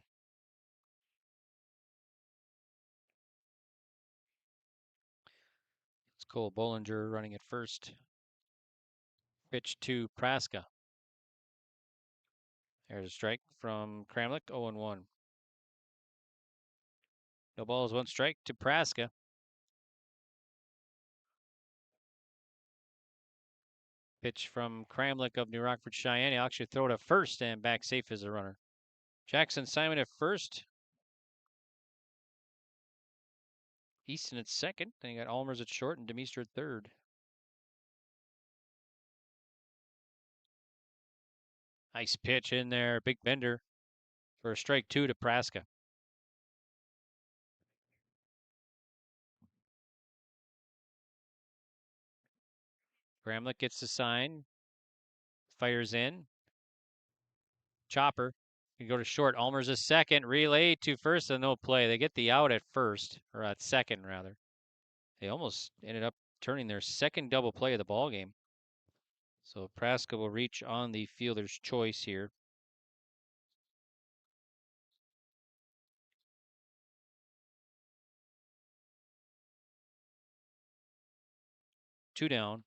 It's Cole Bollinger running at first. Pitch to Praska. There's a strike from Kramlich, 0-1. No balls, 1 strike to Praska. Pitch from Kramlich of New Rockford-Sheyenne. He'll actually throw to first and back safe as a runner. Jackson Simon at first. Easton at second. Then you got Almers at short and Demeester at third. Nice pitch in there. Big bender for a strike 2 to Praska. Kramlich gets the sign. Fires in. Chopper. You go to short. Almers a second. Relay to first and no play. They get the out at first, or at second rather. They almost ended up turning their second double play of the ball game. So Praska will reach on the fielder's choice here. Two down.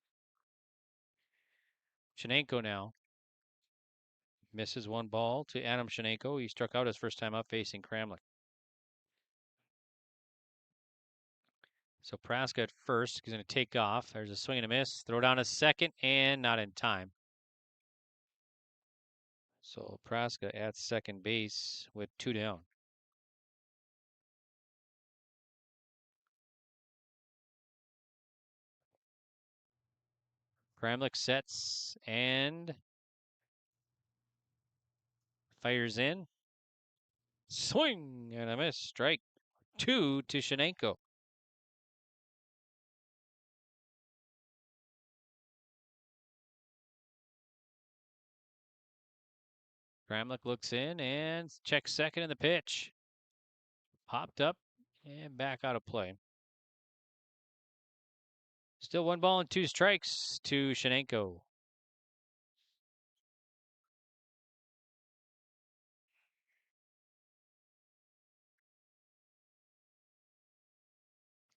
Shenenko now. Misses 1 ball to Adam Shenenko. He struck out his first time up facing Kramlich. So Praska at first. He's going to take off. There's a swing and a miss. Throw down a second and not in time. So Praska at second base with 2 down. Kramlich sets and fires in. Swing and a miss. Strike 2 to Shenenko. Kramlich looks in and checks second in the pitch. Popped up and back out of play. Still 1 ball and 2 strikes to Shenenko.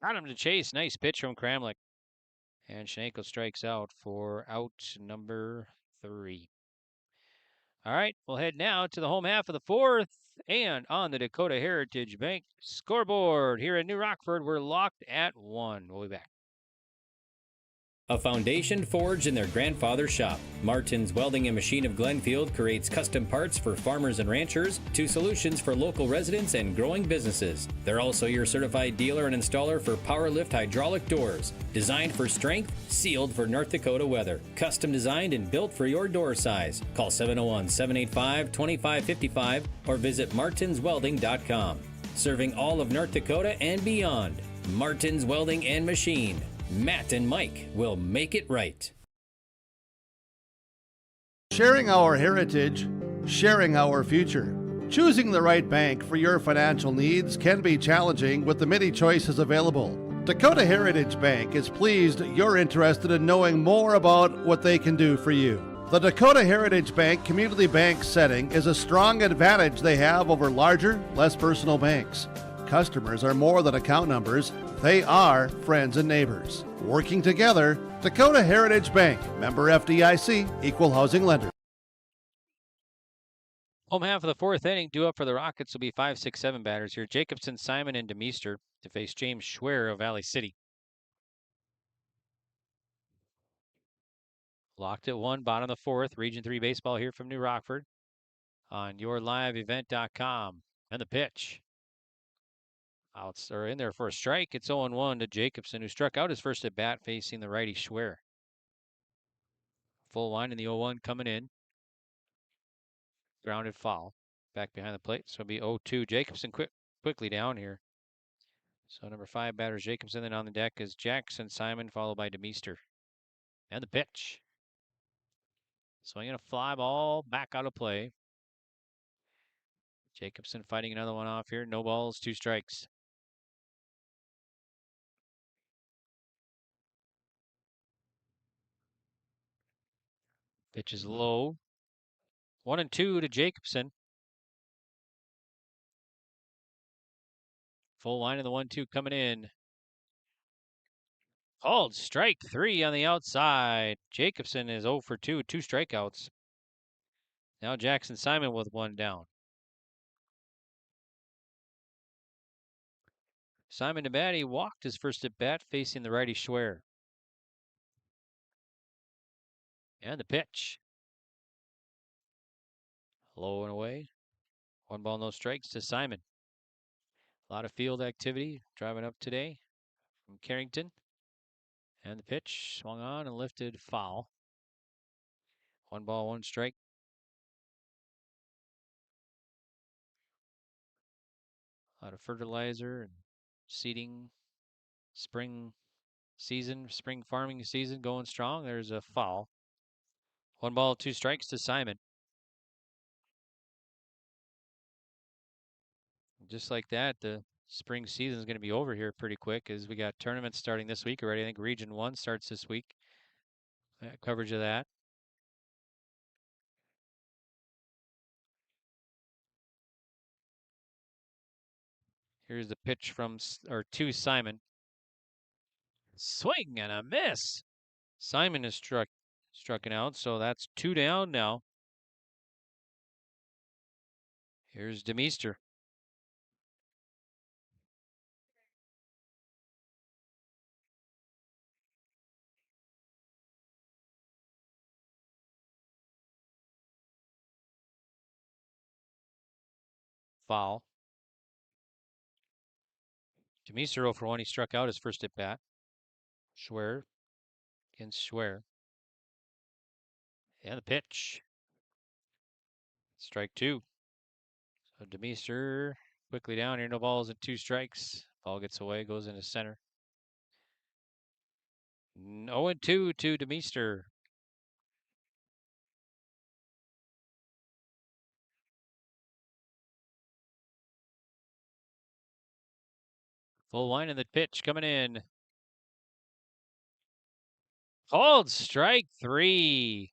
Got him to chase. Nice pitch from Kramlich. And Shenenko strikes out for out number 3. All right, we'll head now to the home half of the 4th. And on the Dakota Heritage Bank scoreboard here in New Rockford, we're locked at 1. We'll be back. A foundation forged in their grandfather's shop. Martin's Welding and Machine of Glenfield creates custom parts for farmers and ranchers to solutions for local residents and growing businesses. They're also your certified dealer and installer for power lift hydraulic doors. Designed for strength, sealed for North Dakota weather. Custom designed and built for your door size. Call 701-785-2555 or visit martinswelding.com. Serving all of North Dakota and beyond. Martin's Welding and Machine. Matt and Mike will make it right. Sharing our heritage, sharing our future. Choosing the right bank for your financial needs can be challenging with the many choices available. Dakota Heritage Bank is pleased you're interested in knowing more about what they can do for you. The Dakota Heritage Bank community bank setting is a strong advantage they have over larger, less personal banks. Customers are more than account numbers. They are friends and neighbors. Working together, Dakota Heritage Bank, member FDIC, equal housing lender. Home half of the 4th inning, due up for the Rockets will be 5, 6, 7 batters here. Jacobson, Simon, and Demeester to face James Schwer of Valley City. Locked at 1, bottom of the 4th. Region 3 baseball here from New Rockford on yourliveevent.com. And the pitch. Outs are in there for a strike. It's 0-1 to Jacobson, who struck out his first at bat facing the righty Schwer. Full line in the 0-1 coming in. Grounded foul. Back behind the plate. So it'll be 0-2. Jacobson quickly down here. So number 5 batter Jacobson. Then on the deck is Jackson Simon, followed by DeMeester. And the pitch. Swinging a fly ball back out of play. Jacobson fighting another one off here. No balls, 2 strikes. Pitch is low. 1-2 to Jacobson. Full line of the 1-2 coming in. Called strike 3 on the outside. Jacobson is 0 for 2, 2 strikeouts. Now Jackson Simon with 1 down. Simon DeBatty walked his first at bat facing the righty Schwer. And the pitch. Low and away. 1 ball, no strikes to Simon. A lot of field activity driving up today from Carrington. And the pitch swung on and lifted foul. 1 ball, 1 strike. A lot of fertilizer and seeding. Spring farming season going strong. There's a foul. 1 ball, 2 strikes to Simon. Just like that, the spring season is going to be over here pretty quick as we got tournaments starting this week already. I think Region 1 starts this week. Coverage of that. Here's the pitch to Simon. Swing and a miss. Simon is struck out, so that's 2 down now. Here's DeMeester. Foul. DeMeester 0 for 1. He struck out his first at bat. Schwer against Schwer. And the pitch. Strike 2. So DeMeester quickly down here. No balls and 2 strikes. Ball gets away, goes into center. 0-2 to DeMeester. Full line in the pitch coming in. Called strike 3.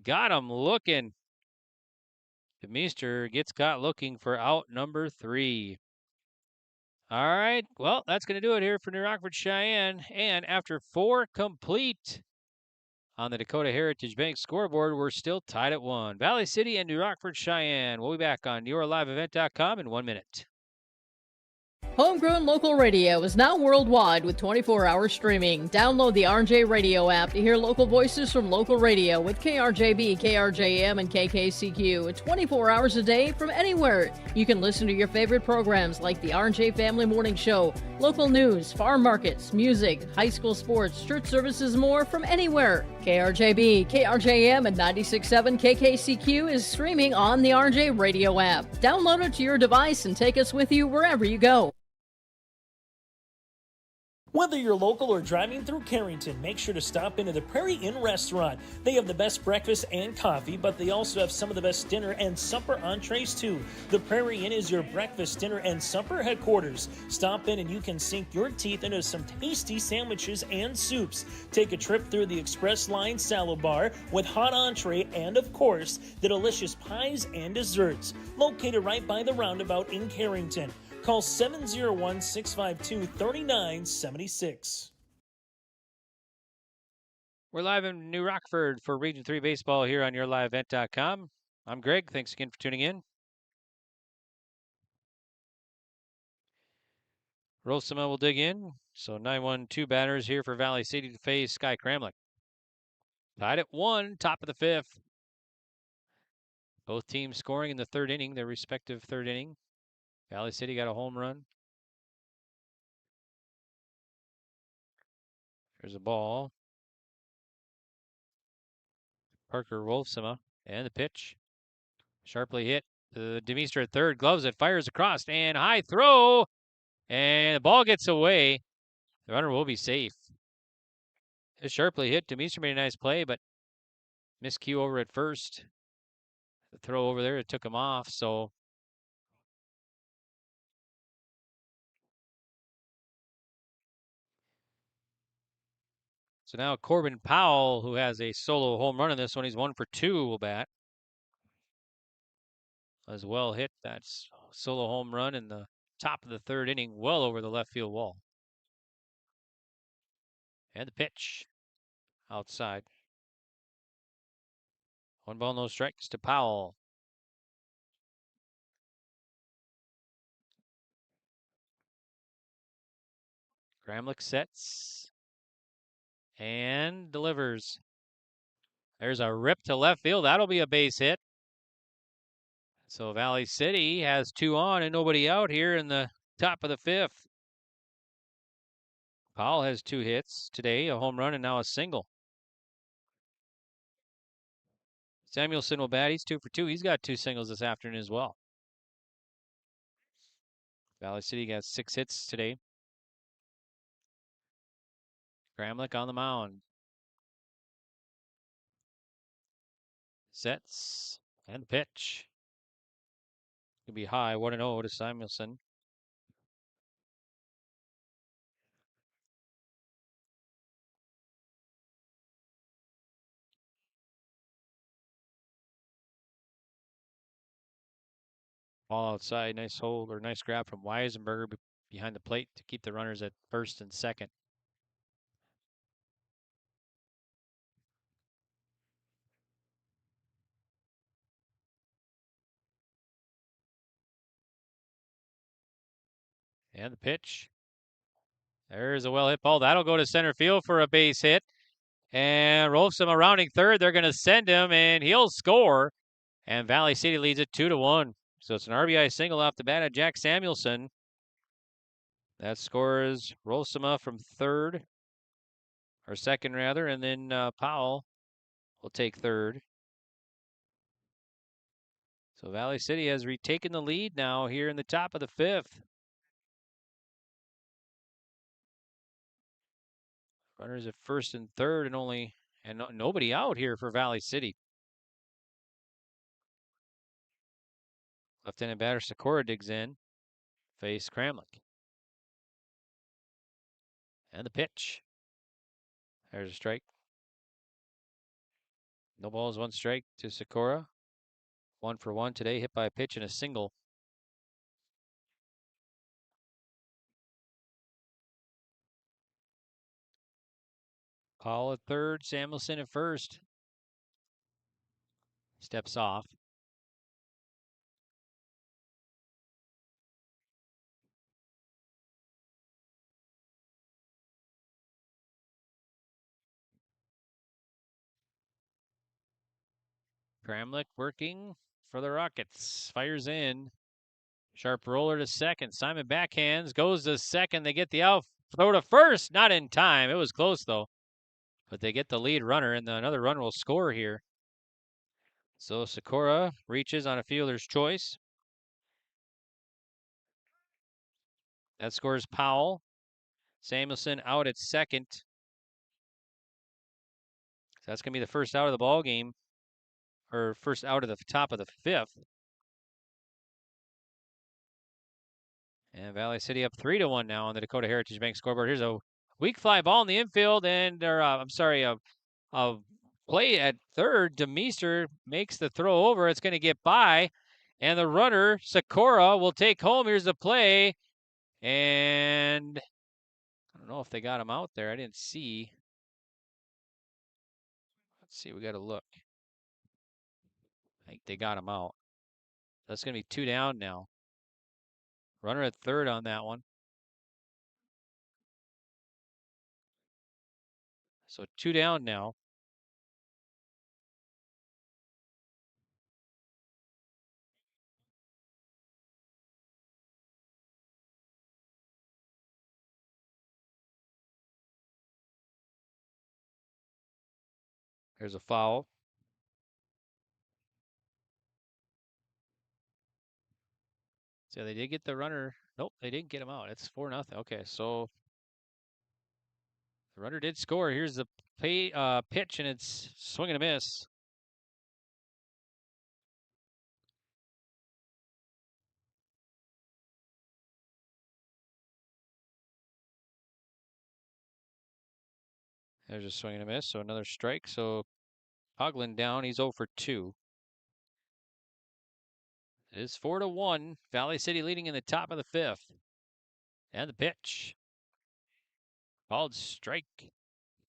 Got him looking. DeMeester gets caught looking for out number 3. All right, well, that's going to do it here for New Rockford-Sheyenne. And after 4 complete on the Dakota Heritage Bank scoreboard, we're still tied at 1. Valley City and New Rockford-Sheyenne. We'll be back on yourliveevent.com in 1 minute. Homegrown local radio is now worldwide with 24-hour streaming. Download the RJ Radio app to hear local voices from local radio with KRJB, KRJM, and KKCQ 24 hours a day from anywhere. You can listen to your favorite programs like the RJ Family Morning Show, local news, farm markets, music, high school sports, church services, more from anywhere. KRJB, KRJM, and 96.7 KKCQ is streaming on the RJ Radio app. Download it to your device and take us with you wherever you go. Whether you're local or driving through Carrington, make sure to stop into the Prairie Inn restaurant. They have the best breakfast and coffee, but they also have some of the best dinner and supper entrees too. The Prairie Inn is your breakfast, dinner, and supper headquarters. Stop in and you can sink your teeth into some tasty sandwiches and soups. Take a trip through the Express Line salad bar with hot entree and, of course, the delicious pies and desserts. Located right by the roundabout in Carrington. Call 701-652-3976. We're live in New Rockford for Region 3 baseball here on yourliveevent.com. I'm Greg. Thanks again for tuning in. Rosema will dig in. So 9-1-2 batters here for Valley City to face Sky Kramlich. Tied at 1, top of the 5th. Both teams scoring in the 3rd inning, their respective 3rd inning. Valley City got a home run. There's a ball. Parker Wolfsema and the pitch. Sharply hit. Demeester at third. Gloves it. Fires across. And high throw. And the ball gets away. The runner will be safe. It's sharply hit. Demeester made a nice play, but miscue over at first. The throw over there, it took him off. So now Corbin Powell, who has a solo home run in this one, he's 1 for 2, will bat. As well hit that solo home run in the top of the third inning, well over the left field wall. And the pitch outside. 1 ball, no strikes to Powell. Gramlich sets and delivers. There's a rip to left field. That'll be a base hit. So Valley City has 2 on and nobody out here in the top of the 5th. Powell has 2 hits today, a home run and now a single. Samuelson will bat. He's 2 for 2. He's got 2 singles this afternoon as well. Valley City got 6 hits today. Gramlich on the mound. Sets and the pitch. Could be high, 1-0 to Samuelson. Ball outside, nice hold or nice grab from Weisenberger behind the plate to keep the runners at first and second. And the pitch. There's a well hit ball. That'll go to center field for a base hit. And Rolfsema rounding third. They're going to send him, and he'll score. And Valley City leads it 2-1. So it's an RBI single off the bat of Jack Samuelson. That scores Rolfsema from third, or second rather, and then Powell will take third. So Valley City has retaken the lead now here in the top of the 5th. Runners at first and third, and nobody out here for Valley City. Left-handed batter Sikora digs in, face Kramlich. And the pitch. There's a strike. No balls, 1 strike to Sikora. 1 for 1 today, hit by a pitch and a single. Powell at third, Samuelson at first. Steps off. Kramlich working for the Rockets. Fires in. Sharp roller to second. Simon backhands, goes to second. They get the out throw to first. Not in time. It was close, though. But they get the lead runner, and another run will score here. So Sikora reaches on a fielder's choice. That scores Powell. Samuelson out at second. So that's going to be the first out of the ball game, or first out of the top of the 5th. And Valley City up 3-1 now on the Dakota Heritage Bank scoreboard. Here's a weak fly ball in the infield, and a play at third. Demeester makes the throw over. It's going to get by, and the runner Sikora will take home. Here's the play, and I don't know if they got him out there. I didn't see. Let's see. We got to look. I think they got him out. That's going to be 2 down now. Runner at third on that one. So 2 down now. There's a foul. So they did get the runner. Nope, they didn't get him out. It's 4-0. Okay, so the runner did score. Here's the pitch, and it's swing and a miss. There's a swing and a miss, so another strike. So Coughlin down. He's 0 for 2. It is 4-1. Valley City leading in the top of the 5th. And the pitch. Called strike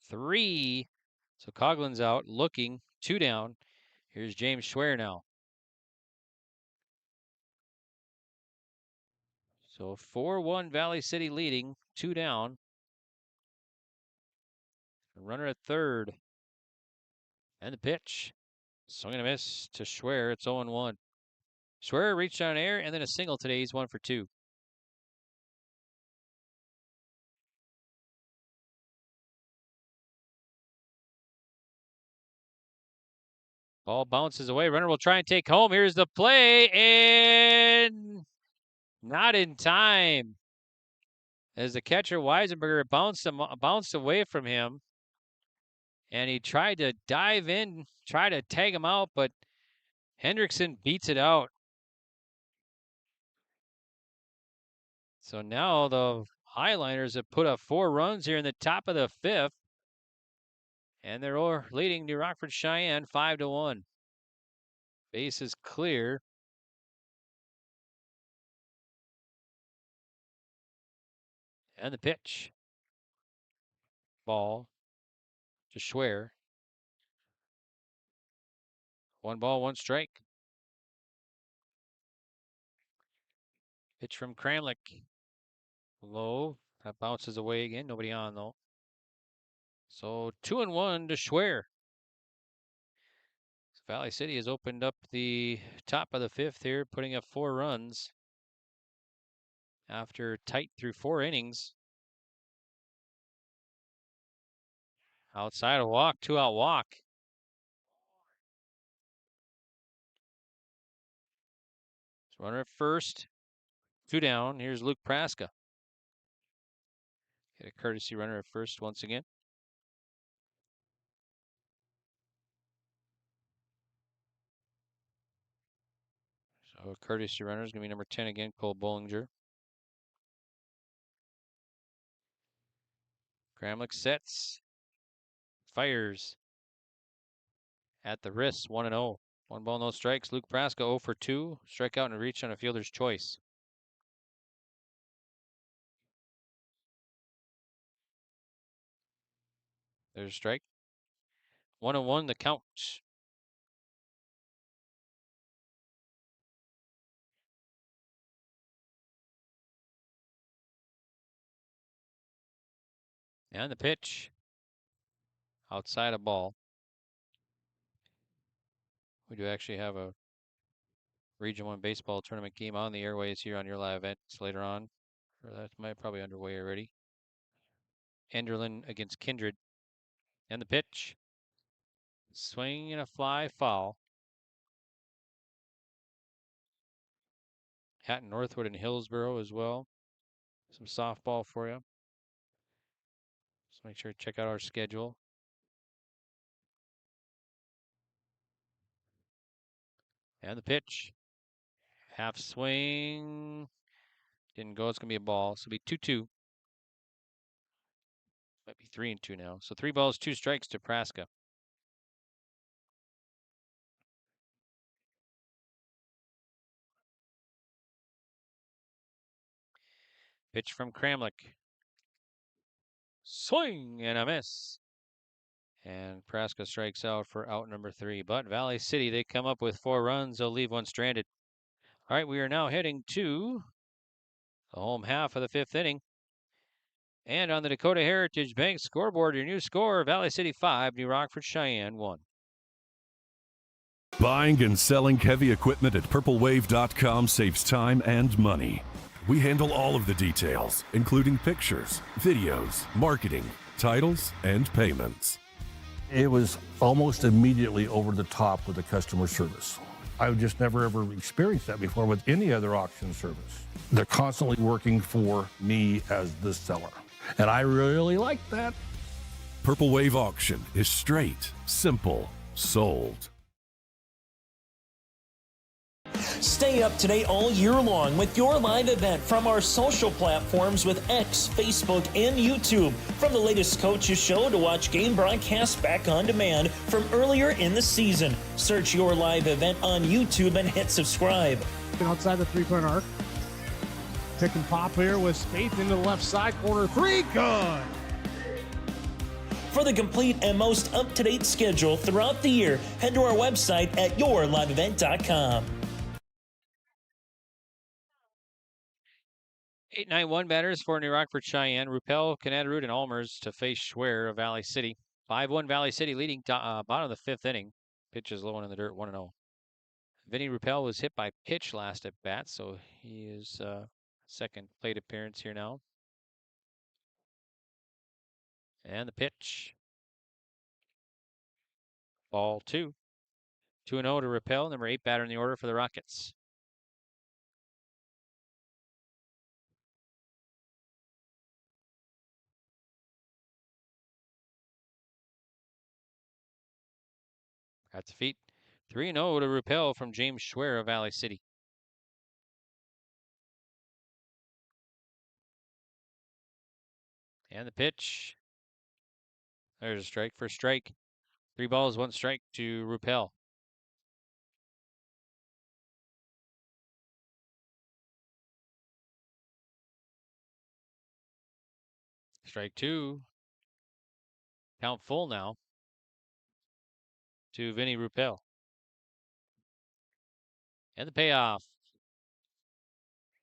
3. So Coughlin's out, looking, 2 down. Here's James Schwer now. So 4-1 Valley City leading, 2 down. Runner at third. And the pitch. Swing and a miss to Schwer. It's 0-1. Schwer reached on air and then a single today. He's 1 for 2. Ball bounces away. Runner will try and take home. Here's the play, and not in time. As the catcher Weisenberger bounced away from him, and he tried to dive in, try to tag him out, but Hendrickson beats it out. So now the Highliners have put up 4 runs here in the top of the 5th, and they're leading New Rockford-Sheyenne 5-1. Base is clear. And the pitch. Ball to Schwer. 1 ball, 1 strike. Pitch from Kramlich. Low. That bounces away again. Nobody on, though. So 2-1 to Schwer. Valley City has opened up the top of the 5th here, putting up 4 runs after tight through 4 innings. Outside a walk, 2-out walk. Runner at first, 2 down. Here's Luke Praska. Get a courtesy runner at first once again. So a courtesy runner is going to be number 10 again, Cole Bollinger. Kramlich sets, fires at the wrist, 1-0. 1 ball, no strikes. Luke Praska 0 for 2. Strikeout and a reach on a fielder's choice. There's a strike. 1-1 the count. And the pitch. Outside a ball. We do actually have a Region 1 baseball tournament game on the airways here on your live events later on. Or that might probably underway already. Enderlin against Kindred. And the pitch. Swing and a fly, foul. Hatton, Northwood, and Hillsborough as well. Some softball for you. So make sure to check out our schedule. And the pitch. Half swing. Didn't go. It's going to be a ball. So it'll be 2-2. Might be 3-2 now. So 3 balls, 2 strikes to Praska. Pitch from Kramlich. Swing and a miss. And Praska strikes out for out number 3. But Valley City, they come up with 4 runs. They'll leave 1 stranded. All right, we are now heading to the home half of the 5th inning. And on the Dakota Heritage Bank scoreboard, your new score, Valley City 5, New Rockford-Sheyenne 1. Buying and selling heavy equipment at purplewave.com saves time and money. We handle all of the details, including pictures, videos, marketing, titles, and payments. It was almost immediately over the top with the customer service. I've just never ever experienced that before with any other auction service. They're constantly working for me as the seller, and I really like that. Purple Wave Auction is straight, simple, sold. Stay up to date all year long with your live event from our social platforms with X, Facebook, and YouTube. From the latest coaches show to watch game broadcasts back on demand from earlier in the season. Search your live event on YouTube and hit subscribe. Outside the three-point arc. Pick and pop here with Spaeth into the left side corner. Three, good. For the complete and most up-to-date schedule throughout the year, head to our website at yourliveevent.com. 8-9-1 batters for New Rockford-Sheyenne. Ruppel, Canadarud, and Almers to face Schwer of Valley City. 5-1 Valley City leading bottom of the fifth inning. Pitch is low and in the dirt, 1-0. Vinny Ruppel was hit by pitch last at bat, so he is second plate appearance here now. And the pitch. Ball 2. 2-0 to Ruppel, number 8 batter in the order for the Rockets. At the feet. 3-0 to Ruppel from James Schwer of Valley City. And the pitch. There's a strike for strike. 3 balls, 1 strike to Ruppel. Strike 2. Count full now to Vinny Ruppel. And the payoff.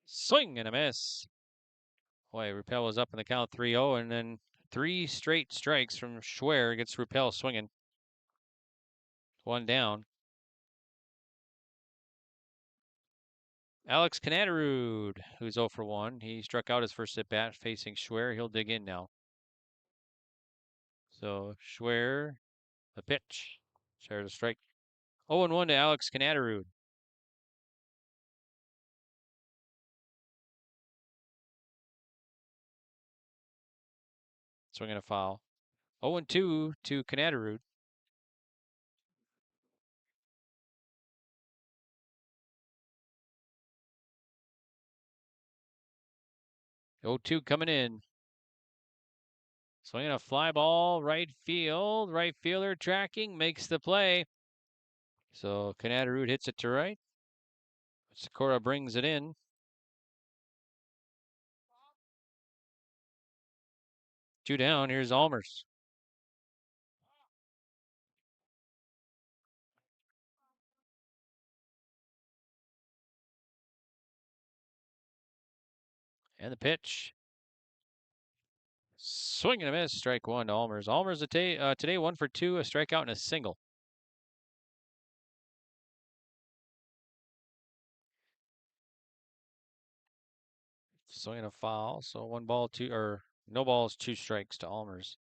Swing and a miss. Boy, Ruppel was up in the count 3-0, and then 3 straight strikes from Schwer gets Ruppel swinging. 1 down. Alex Canadarud, who's 0 for 1. He struck out his first at bat facing Schwer. He'll dig in now. So Schwer, the pitch. There's a strike. 0-1 to Alex Canadarud. Swinging a foul. 0-2 to Canadarud. Oh, 2 coming in. Swinging a fly ball, right field. Right fielder tracking, makes the play. So Canadarud hits it to right. Dakota brings it in. Two down. Here's Almers. And the pitch. Swing and a miss. Strike 1 to Almers. Almers today 1 for 2, a strikeout and a single. Swinging a foul. So 1 ball, 2 or no balls, 2 strikes to Almers.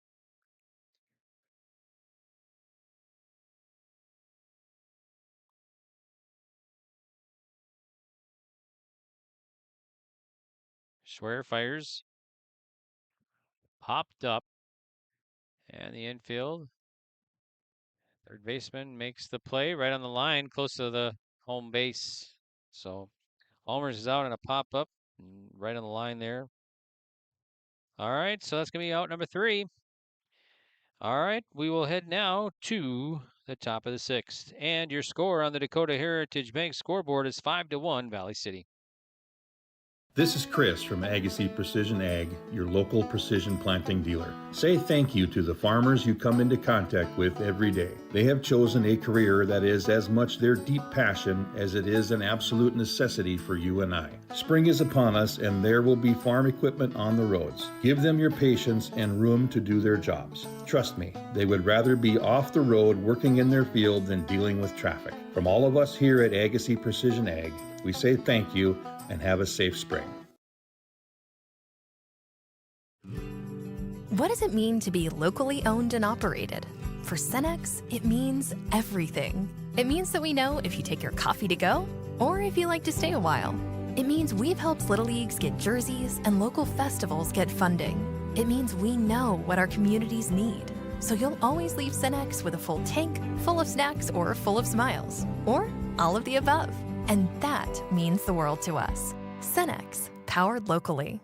Schwer fires. Popped up. And the infield. Third baseman makes the play right on the line, close to the home base. So Almers is out on a pop-up, right on the line there. All right, so that's going to be out number 3. All right, we will head now to the top of the 6th. And your score on the Dakota Heritage Bank scoreboard is 5-1 Valley City. This is Chris from Agassi Precision Ag, your local precision planting dealer. Say thank you to the farmers you come into contact with every day. They have chosen a career that is as much their deep passion as it is an absolute necessity for you and I. Spring is upon us and there will be farm equipment on the roads. Give them your patience and room to do their jobs. Trust me, they would rather be off the road working in their field than dealing with traffic. From all of us here at Agassi Precision Ag, we say thank you and have a safe spring. What does it mean to be locally owned and operated? For Cenex, it means everything. It means that we know if you take your coffee to go or if you like to stay a while. It means we've helped Little Leagues get jerseys and local festivals get funding. It means we know what our communities need. So you'll always leave Cenex with a full tank, full of snacks, or full of smiles. Or all of the above. And that means the world to us. Cenex, powered locally.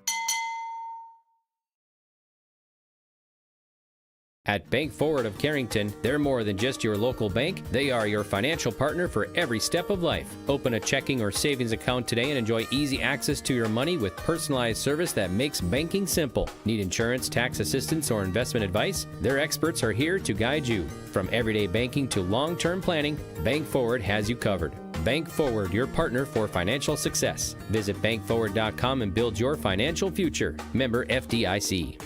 At Bank Forward of Carrington, they're more than just your local bank. They are your financial partner for every step of life. Open a checking or savings account today and enjoy easy access to your money with personalized service that makes banking simple. Need insurance, tax assistance, or investment advice? Their experts are here to guide you. From everyday banking to long-term planning, Bank Forward has you covered. Bank Forward, your partner for financial success. Visit bankforward.com and build your financial future. Member FDIC.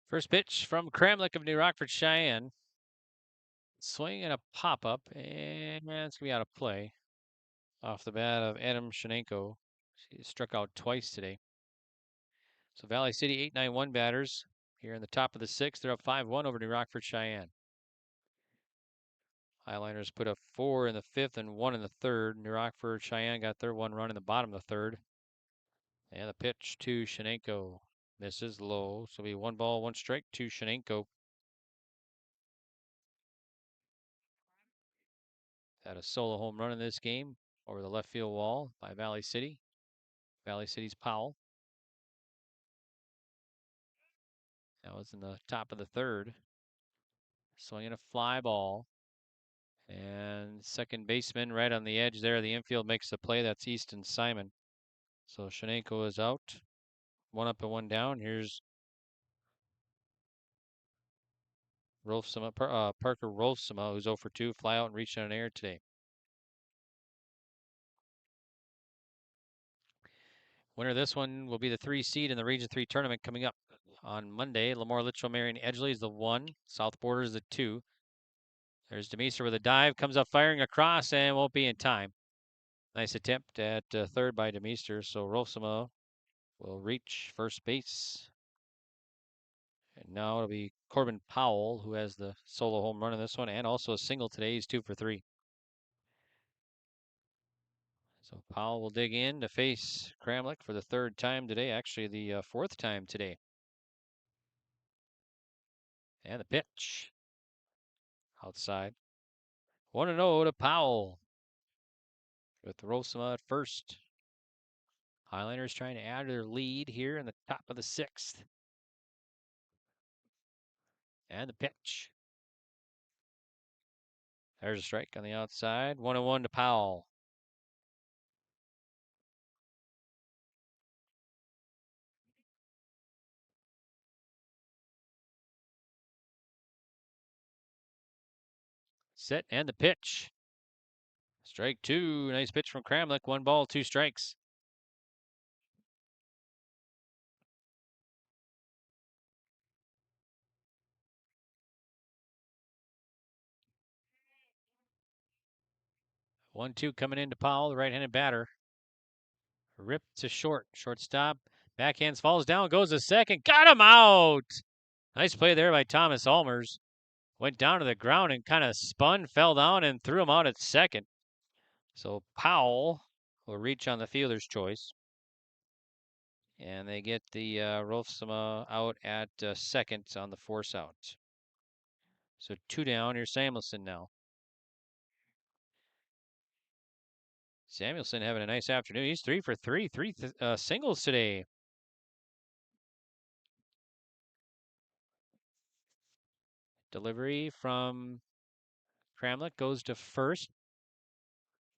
First pitch from Kramlik of New Rockford-Sheyenne. Swing and a pop-up, and it's going to be out of play. Off the bat of Adam Shenenko. He struck out twice today. So Valley City 8-9-1 batters here in the top of the sixth. They're up 5-1 over New Rockford-Sheyenne. Highliners put up 4 in the fifth and 1 in the third. New Rockford-Sheyenne got their 1 run in the bottom of the third. And the pitch to Shenenko. Misses low. So it'll be 1 ball, 1 strike to Shenenko. Had a solo home run in this game over the left field wall by Valley City. Valley City's Powell. That was in the top of the third. Swinging a fly ball. And second baseman right on the edge there. The infield makes the play. That's Easton Simon. So Shenenko is out. 1 up and 1 down. Here's Parker Rolfsema, who's 0 for 2. Fly out and reach on an air today. Winner of this one will be the 3 seed in the Region 3 tournament coming up on Monday. Lamore, Litchfield, Marion, Edgeley is the 1. South Border is the 2. There's Demeester with a dive. Comes up firing across and won't be in time. Nice attempt at third by Demeester. So Rolfsema will reach first base. And now it'll be Corbin Powell, who has the solo home run in this one and also a single today. He's 2 for 3. So Powell will dig in to face Kramlik for the 3rd time today. Actually, the 4th time today. And the pitch. Outside. 1-0 to Powell. With Rolfsema at first. Highlanders trying to add to their lead here in the top of the 6th. And the pitch. There's a strike on the outside. 1-1 to Powell. Set and the pitch. Strike 2. Nice pitch from Kramlik. 1 ball, 2 strikes. One, 2 coming into Powell, the right-handed batter. Ripped to short. Shortstop. Backhands falls down, goes to second. Got him out! Nice play there by Thomas Almers. Went down to the ground and kind of spun, fell down, and threw him out at second. So Powell will reach on the fielder's choice. And they get the Rolfsema out at second on the force out. So 2 down. Here's Samuelson now. Samuelson having a nice afternoon. He's 3 for 3. 3 singles today. Delivery from Kramlik goes to first.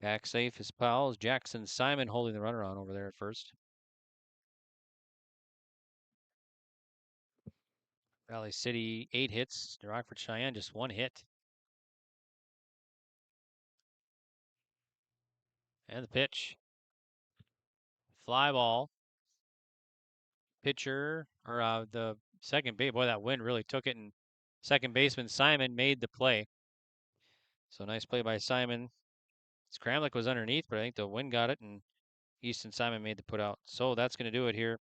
Back safe is Powell. Jackson Simon holding the runner on over there at first. Valley City 8 hits. Rockford-Sheyenne just 1 hit. And the pitch. Fly ball. Pitcher, or the second base. Boy, that wind really took it, and second baseman Simon made the play. So nice play by Simon. Kramlik was underneath, but I think the wind got it, and Easton Simon made the put out. So that's going to do it here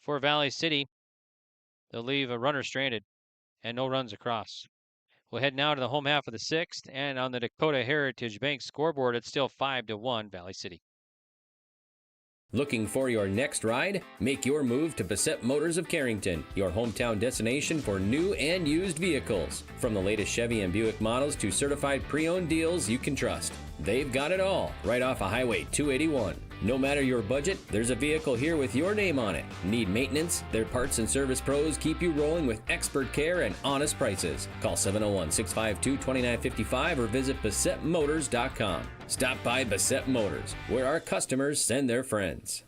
For Valley City, they'll leave a runner stranded and no runs across. We'll head now to the home half of the 6th, and on the Dakota Heritage Bank scoreboard, it's still 5-1 Valley City. Looking for your next ride? Make your move to Bassett Motors of Carrington, your hometown destination for new and used vehicles. From the latest Chevy and Buick models to certified pre-owned deals you can trust. They've got it all right off of Highway 281. No matter your budget, there's a vehicle here with your name on it. Need maintenance? Their parts and service pros keep you rolling with expert care and honest prices. Call 701-652-2955 or visit BassettMotors.com. Stop by Bassett Motors, where our customers send their friends.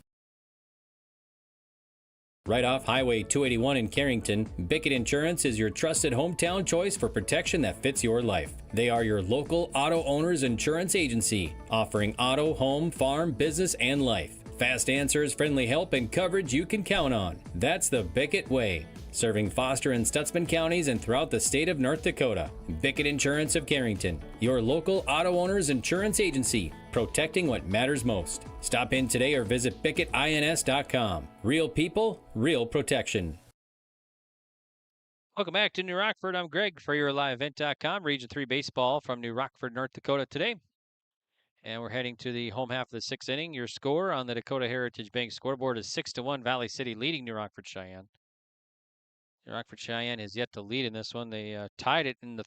Right off Highway 281 in Carrington, Bickett Insurance is your trusted hometown choice for protection that fits your life. They are your local auto owners insurance agency, offering auto, home, farm, business, and life. Fast answers, friendly help, and coverage you can count on. That's the Bickett way. Serving Foster and Stutzman counties and throughout the state of North Dakota. Bickett Insurance of Carrington, your local auto owners insurance agency, protecting what matters most. Stop in today or visit BickettINS.com. Real people, real protection. Welcome back to New Rockford. I'm Greg for your liveevent.com. Region 3 baseball from New Rockford, North Dakota today. And we're heading to the home half of the 6th inning. Your score on the Dakota Heritage Bank scoreboard is 6-1 Valley City leading New Rockford-Sheyenne. New Rockford-Sheyenne has yet to lead in this one. They tied it in the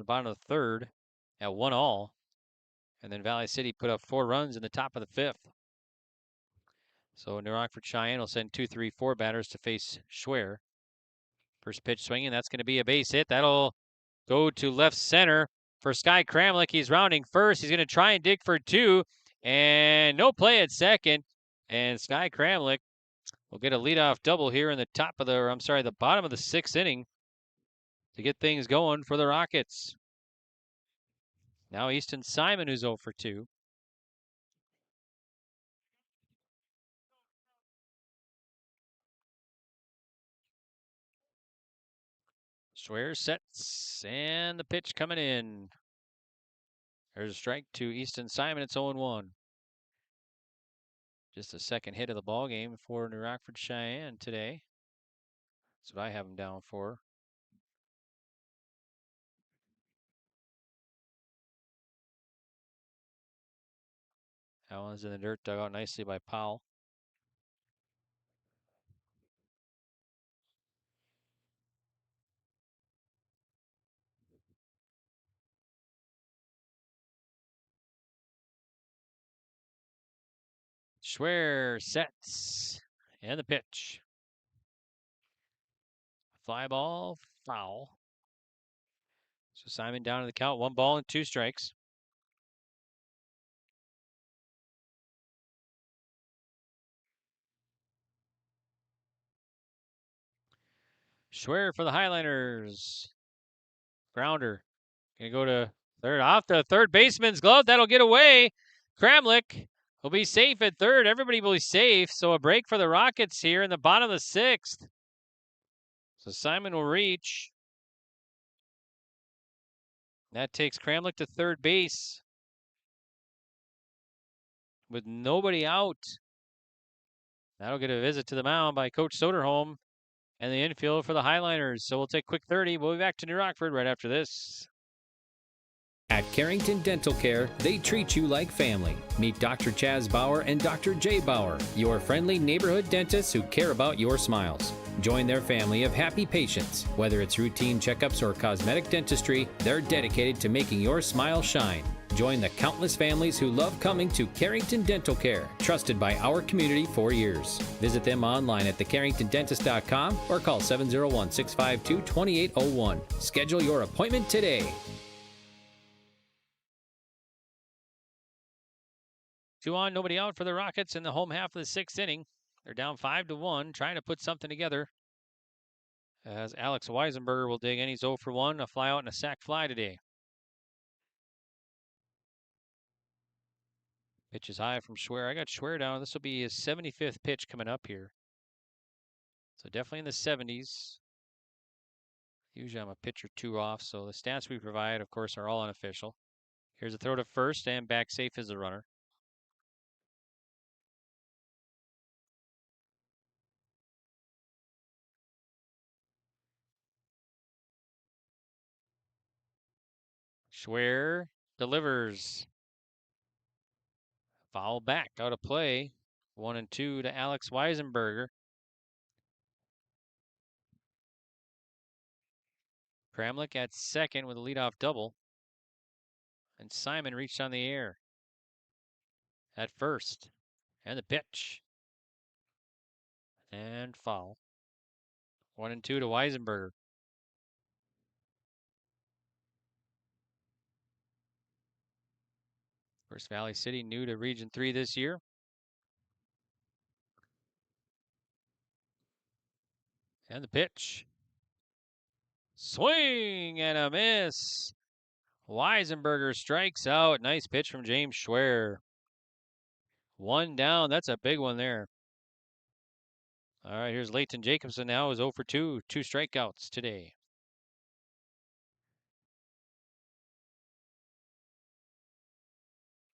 bottom of the third at 1-1. And then Valley City put up 4 runs in the top of the 5th. So New Rockford-Sheyenne will send 2, 3, 4 batters to face Schwer. First pitch swinging, that's going to be a base hit. That'll go to left center for Sky Kramlich. He's rounding first. He's going to try and dig for 2, and no play at second. And Sky Kramlich will get a leadoff double here in the bottom of the 6th inning to get things going for the Rockets. Now Easton Simon, who's 0 for 2. Schwer sets, and the pitch coming in. There's a strike to Easton Simon. It's 0-1. Just the second hit of the ball game for New Rockford-Sheyenne today. That's what I have him down for. That one's in the dirt, dug out nicely by Powell. Schwer sets, and the pitch. Fly ball, foul. So Simon down to the count, 1 ball and 2 strikes. Schwer for the Highlanders. Grounder. Gonna go to third, off the third baseman's glove. That'll get away. Kramlich will be safe at third. Everybody will be safe. So a break for the Rockets here in the bottom of the 6th. So Simon will reach. That takes Kramlich to third base with nobody out. That'll get a visit to the mound by Coach Soderholm and the infield for the Highliners. So we'll take a quick 30. We'll be back to New Rockford right after this. At Carrington Dental Care, they treat you like family. Meet Dr. Chaz Bauer and Dr. Jay Bauer, your friendly neighborhood dentists who care about your smiles. Join their family of happy patients. Whether it's routine checkups or cosmetic dentistry, they're dedicated to making your smile shine. Join the countless families who love coming to Carrington Dental Care, trusted by our community for years. Visit them online at thecarringtondentist.com or call 701-652-2801. Schedule your appointment today. 2 on, nobody out for the Rockets in the home half of the 6th inning. They're down 5-1, trying to put something together. As Alex Weisenberger will dig in. He's 0 for 1, a fly out and a sac fly today. Pitch is high from Schwer. I got Schwer down. This will be his 75th pitch coming up here. So definitely in the 70s. Usually I'm a pitch or 2 off, so the stats we provide, of course, are all unofficial. Here's a throw to first, and back safe is the runner. Schwer delivers. Foul back, out of play. 1-2 to Alex Weisenberger. Kramlich at second with a leadoff double. And Simon reached on the air at first. And the pitch. And foul. 1-2 to Weisenberger. First Valley City new to Region 3 this year. And the pitch. Swing and a miss. Weisenberger strikes out. Nice pitch from James Schwer. 1 down. That's a big one there. All right, here's Leighton Jacobson now, is 0 for 2. 2 strikeouts today.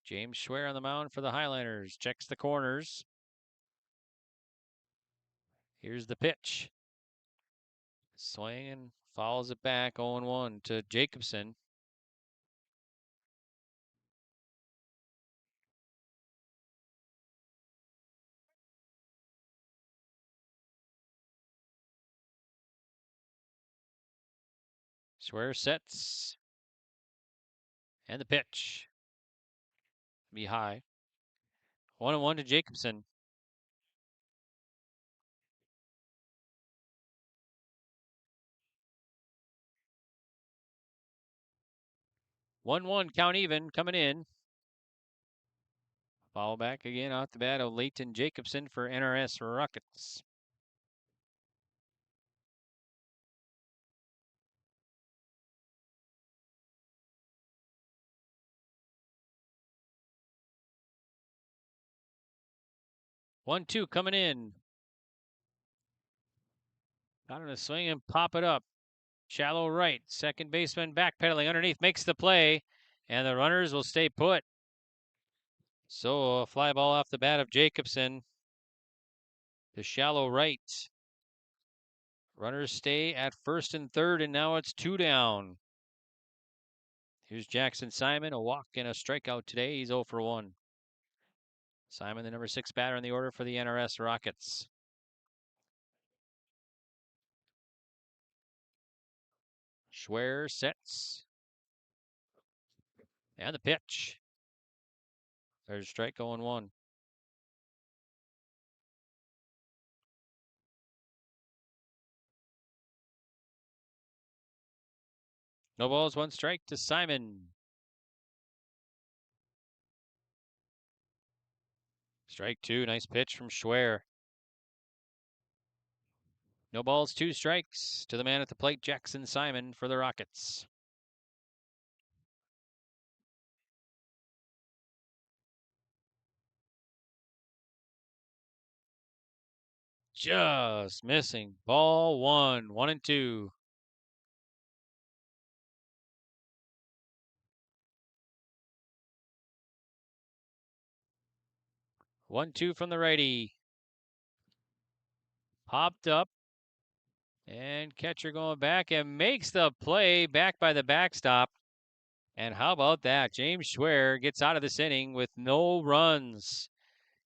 James Schwer on the mound for the Highlanders. Checks the corners. Here's the pitch. Swing and fouls it back. 0-1 to Jacobson. Schwer sets. And the pitch. Be high. 1-1 to Jacobson. One count even coming in. Foul back again off the bat of Leighton Jacobson for NRS Rockets. One, two coming in. Got him to swing and pop it up. Shallow right. Second baseman backpedaling underneath. Makes the play. And the runners will stay put. So a fly ball off the bat of Jacobson. To shallow right. Runners stay at first and third. And now it's 2 down. Here's Jackson Simon. A walk and a strikeout today. He's 0 for 1. Simon, the number 6 batter in the order for the NRS Rockets. Schwer sets. And the pitch. There's a strike, 0-1. No balls, 1 strike to Simon. Strike 2, nice pitch from Schwer. No balls, 2 strikes to the man at the plate, Jackson Simon, for the Rockets. Just missing. Ball 1, 1-2. One, 2 from the righty. Popped up. And catcher going back and makes the play back by the backstop. And how about that? James Schwer gets out of this inning with no runs.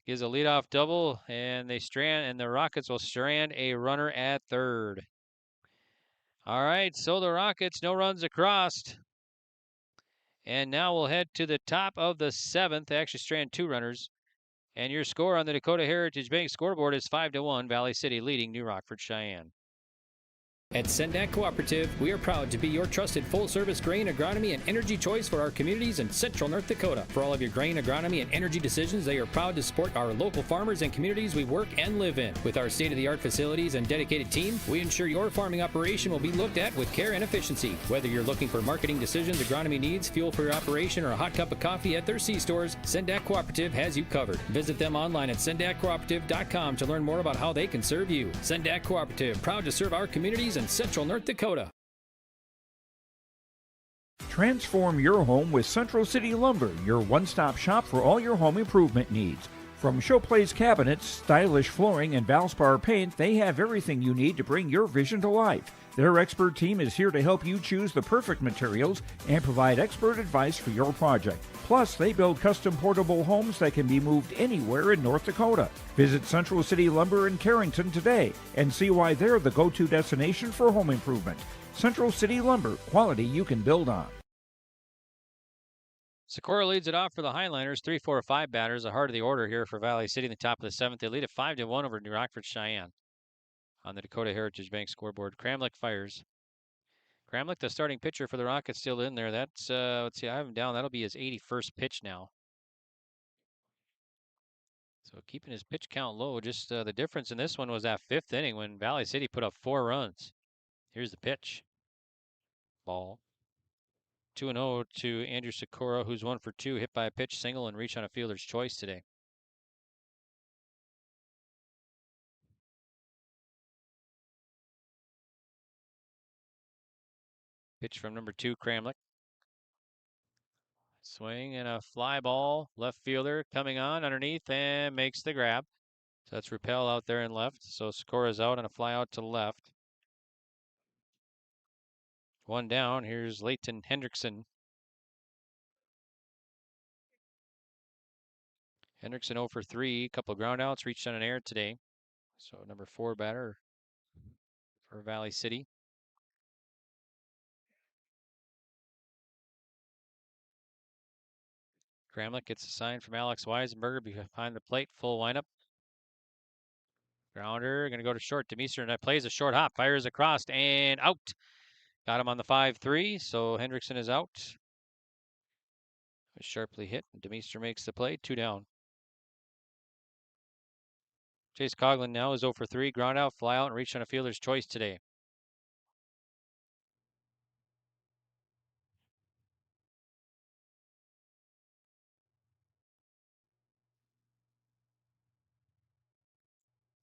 Gives a leadoff double, and the Rockets will strand a runner at third. All right, so the Rockets, no runs across. And now we'll head to the top of the 7th. They actually strand 2 runners. And your score on the Dakota Heritage Bank scoreboard is 5-1, Valley City leading New Rockford-Sheyenne. At Sendak Cooperative, we are proud to be your trusted full-service grain, agronomy, and energy choice for our communities in central North Dakota. For all of your grain, agronomy, and energy decisions, they are proud to support our local farmers and communities we work and live in. With our state-of-the-art facilities and dedicated team, we ensure your farming operation will be looked at with care and efficiency. Whether you're looking for marketing decisions, agronomy needs, fuel for your operation, or a hot cup of coffee at their C-stores, Sendak Cooperative has you covered. Visit them online at sendakcooperative.com to learn more about how they can serve you. Sendak Cooperative, proud to serve our communities in central North Dakota. Transform your home with Central City Lumber, your one-stop shop for all your home improvement needs. From Showplace Cabinets, stylish flooring, and Valspar paint, they have everything you need to bring your vision to life. Their expert team is here to help you choose the perfect materials and provide expert advice for your project. Plus, they build custom portable homes that can be moved anywhere in North Dakota. Visit Central City Lumber in Carrington today and see why they're the go-to destination for home improvement. Central City Lumber, quality you can build on. Socorro leads it off for the Highliners. 3-4-5 batters, the heart of the order here for Valley City in the top of the seventh. They lead it 5-1 over New Rockford-Sheyenne on the Dakota Heritage Bank scoreboard. Kramlich fires. Kramlich, the starting pitcher for the Rockets, still in there. That's, let's see, I have him down. That'll be his 81st pitch now. So keeping his pitch count low. Just the difference in this one was that fifth inning when Valley City put up 4 runs. Here's the pitch. Ball. 2-0 to Andrew Socorro, who's 1 for 2, hit by a pitch single and reach on a fielder's choice today. Pitch from number 2, Kramlich. Swing and a fly ball. Left fielder coming on underneath and makes the grab. So that's Rappel out there in left. So Socorro's out and a fly out to left. 1 down. Here's Leighton Hendrickson. Hendrickson 0 for 3. Couple of ground outs. Reached on an error today. So number 4 batter for Valley City. Kramlich gets a sign from Alex Weisenberger behind the plate. Full windup. Grounder going to go to short. Demeester and that plays a short hop. Fires across and out. Got him on the 5-3. So Hendrickson is out. Sharply hit. Demeester makes the play. 2 down. Chase Coughlin now is 0 for 3. Ground out, fly out, and reach on a fielder's choice today.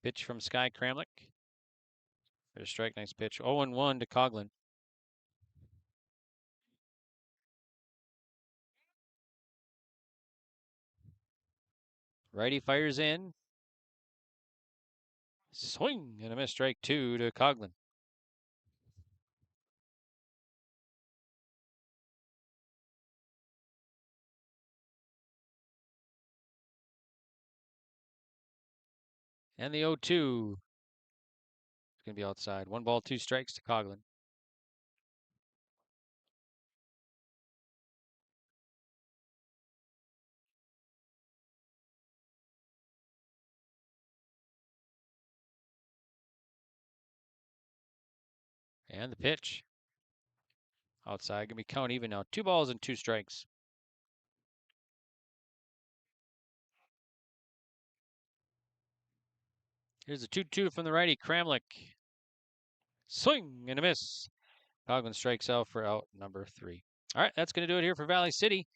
Pitch from Sky Kramlich. For a strike, nice pitch. 0-1 to Coughlin. Righty fires in. Swing and a miss, strike 2 to Coughlin. And the 0-2 is going to be outside. 1 ball, 2 strikes to Coughlin. And the pitch. Outside, going to be count even now. 2 balls and 2 strikes. Here's a 2-2 from the righty, Kramlich. Swing and a miss. Coughlin strikes out for out number 3. All right, that's going to do it here for Valley City.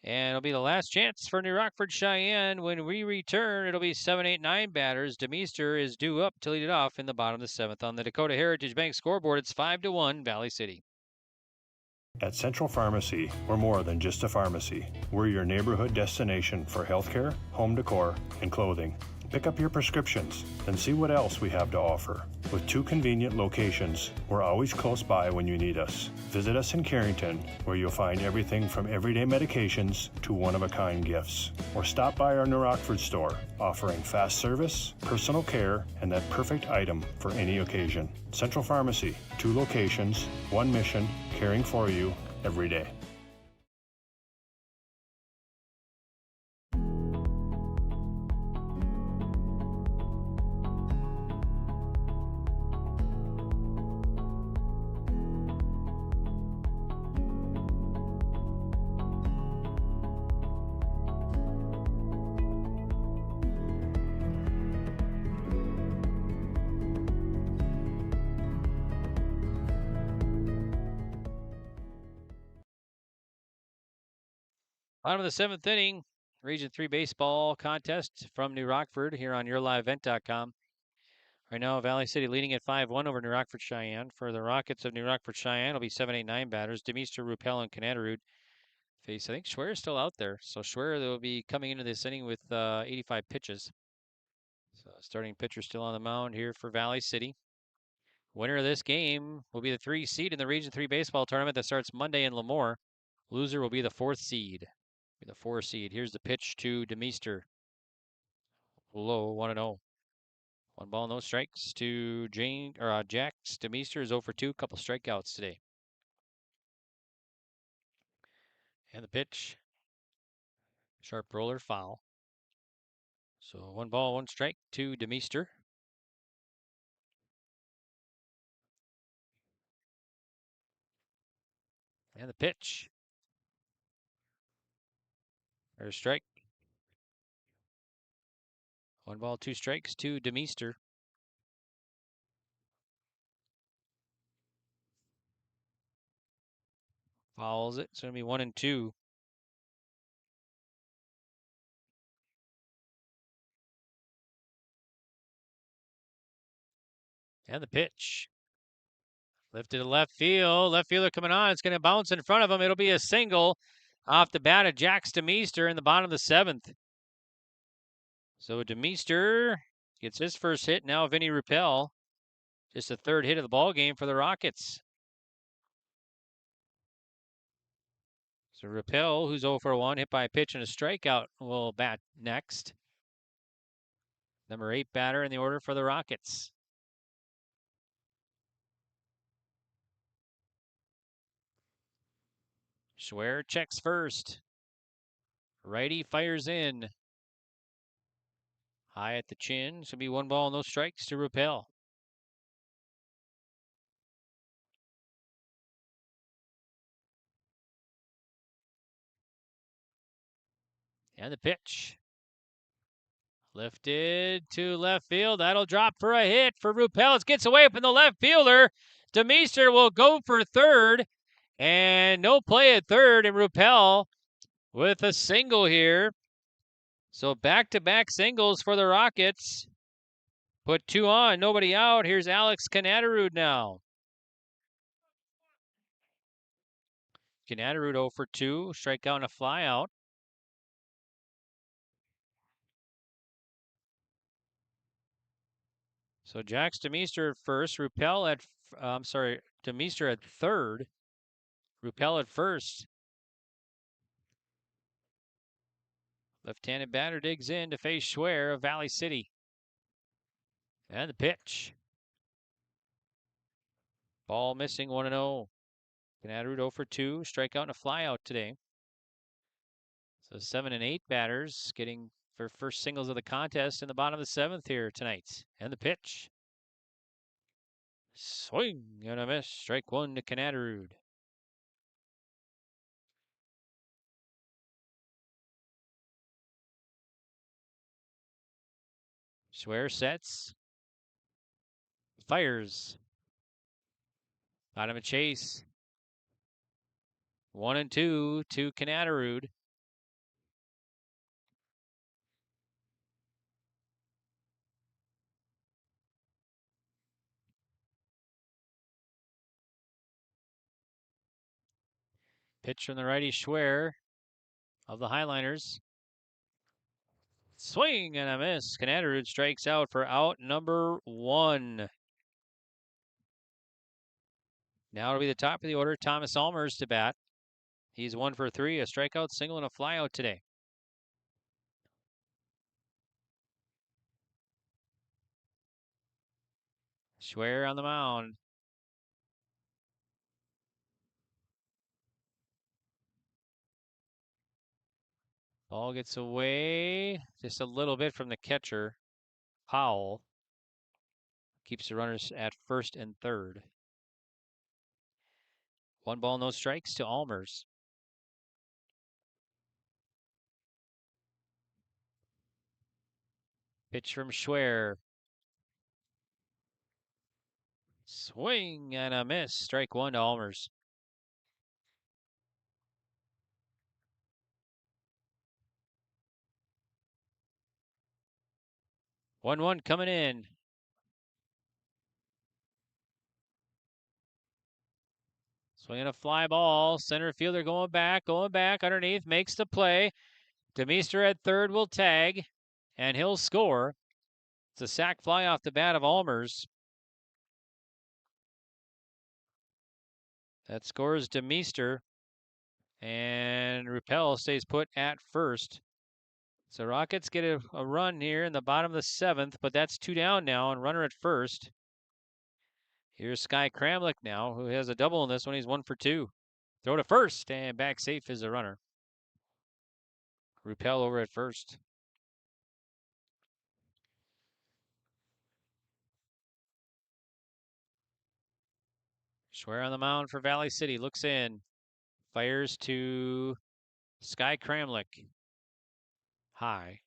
And it'll be the last chance for New Rockford-Sheyenne. When we return, it'll be 7, 8, 9 batters. Demeester is due up to lead it off in the bottom of the 7th. On the Dakota Heritage Bank scoreboard, it's 5-1 Valley City. At Central Pharmacy, we're more than just a pharmacy. We're your neighborhood destination for healthcare, home decor, and clothing. Pick up your prescriptions, then see what else we have to offer. With 2 convenient locations, we're always close by when you need us. Visit us in Carrington, where you'll find everything from everyday medications to one-of-a-kind gifts. Or stop by our New Rockford store, offering fast service, personal care, and that perfect item for any occasion. Central Pharmacy, 2 locations, 1 mission, caring for you every day. Bottom of the 7th inning, Region 3 baseball contest from New Rockford here on YourLiveEvent.com. Right now, Valley City leading at 5-1 over New Rockford-Sheyenne. For the Rockets of New Rockford-Sheyenne, it'll be 7, 8, 9 batters. Demeester, Rappel, and Canadarud. face. I think Schwer's still out there. So Schwer will be coming into this inning with 85 pitches. So starting pitcher still on the mound here for Valley City. Winner of this game will be the 3 seed in the Region 3 baseball tournament that starts Monday in Lemoore. Loser will be the 4th seed. The 4 seed. Here's the pitch to DeMeester. Low, 1-0. 1 ball, no strikes to Jax. DeMeester is 0 for 2. Couple strikeouts today. And the pitch. Sharp roller, foul. So 1 ball, 1 strike to DeMeester. And the pitch. There's a strike. 1 ball, 2 strikes to DeMeester. Fouls it. It's going to be 1-2. And the pitch. Lifted to left field. Left fielder coming on. It's going to bounce in front of him. It'll be a single off the bat of Jax DeMeester in the bottom of the 7th. So DeMeester gets his first hit. Now Vinny Ruppel. Just the 3rd hit of the ball game for the Rockets. So Ruppel, who's 0 for 1, hit by a pitch and a strikeout, will bat next. Number 8 batter in the order for the Rockets. Schwer checks first. Righty fires in. High at the chin. Should be 1 ball, no strikes to Ruppel. And the pitch. Lifted to left field. That'll drop for a hit for Ruppel. It gets away from the left fielder. DeMeester will go for 3rd. And no play at 3rd. And Ruppel with a single here. So back-to-back singles for the Rockets. Put 2 on, nobody out. Here's Alex Kanadarud now. Kanadarud 0 for 2. Strikeout and a flyout. So Jax DeMeester at first. DeMeester at 3rd. Ruppel at 1st. Left-handed batter digs in to face Schwer of Valley City. And the pitch. Ball missing, 1-0. Kanadarud 0 for 2. Strikeout and a flyout today. So 7 and 8 batters getting their first singles of the contest in the bottom of the 7th here tonight. And the pitch. Swing and a miss. Strike 1 to Kanadarud. Schwer sets. Fires. Bottom of chase. 1-2 to Kanadarud. Pitch from the righty Schwer of the Highliners. Swing and a miss. Kanadarud strikes out for out number 1. Now it'll be the top of the order. Thomas Almers to bat. He's 1 for 3, a strikeout, single, and a flyout today. Schwer on the mound. Ball gets away just a little bit from the catcher, Powell. Keeps the runners at 1st and 3rd. 1 ball, no strikes to Almers. Pitch from Schwer. Swing and a miss. Strike 1 to Almers. One coming in. Swinging a fly ball. Center fielder going back underneath, makes the play. Demeester at third will tag, and he'll score. It's a sac fly off the bat of Almers. That scores Demeester, and Ruppel stays put at first. So Rockets get a run here in the bottom of the 7th, but that's 2 down now, and runner at first. Here's Sky Kramlich now, who has a double in this one. He's 1 for 2. Throw to first, and back safe is a runner. Ruppel over at first. Schwer on the mound for Valley City. Looks in. Fires to Sky Kramlich. High.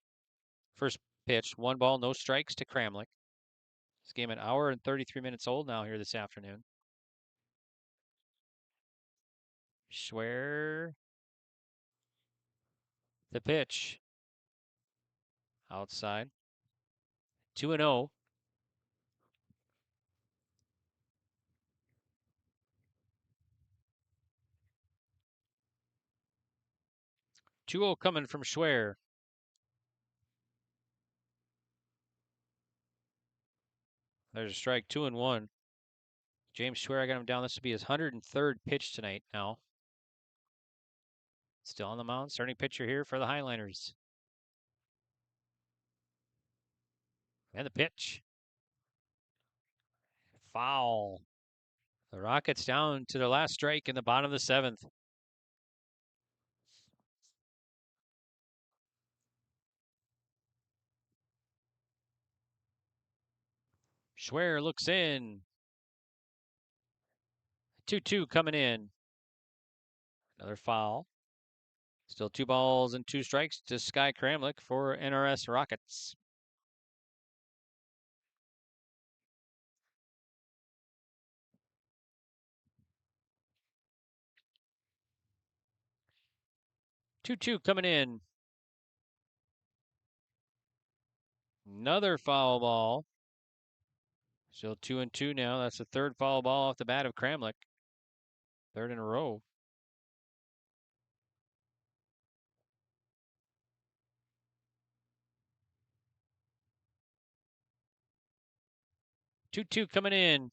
First pitch. 1 ball, no strikes to Kramlich. This game an hour and 33 minutes old now here this afternoon. Schwer. The pitch. Outside. 2-0. 2-0 coming from Schwer. There's a strike, 2-1. James Schwer, I got him down. This will be his 103rd pitch tonight now. Still on the mound, starting pitcher here for the Highlanders. And the pitch. Foul. The Rockets down to their last strike in the bottom of the 7th. Schwer looks in. 2-2 coming in. Another foul. Still 2 balls and 2 strikes to Sky Kramlich for NRS Rockets. Two coming in. Another foul ball. Still 2-2 now. That's the 3rd foul ball off the bat of Kramlich. 3rd in a row. Two coming in.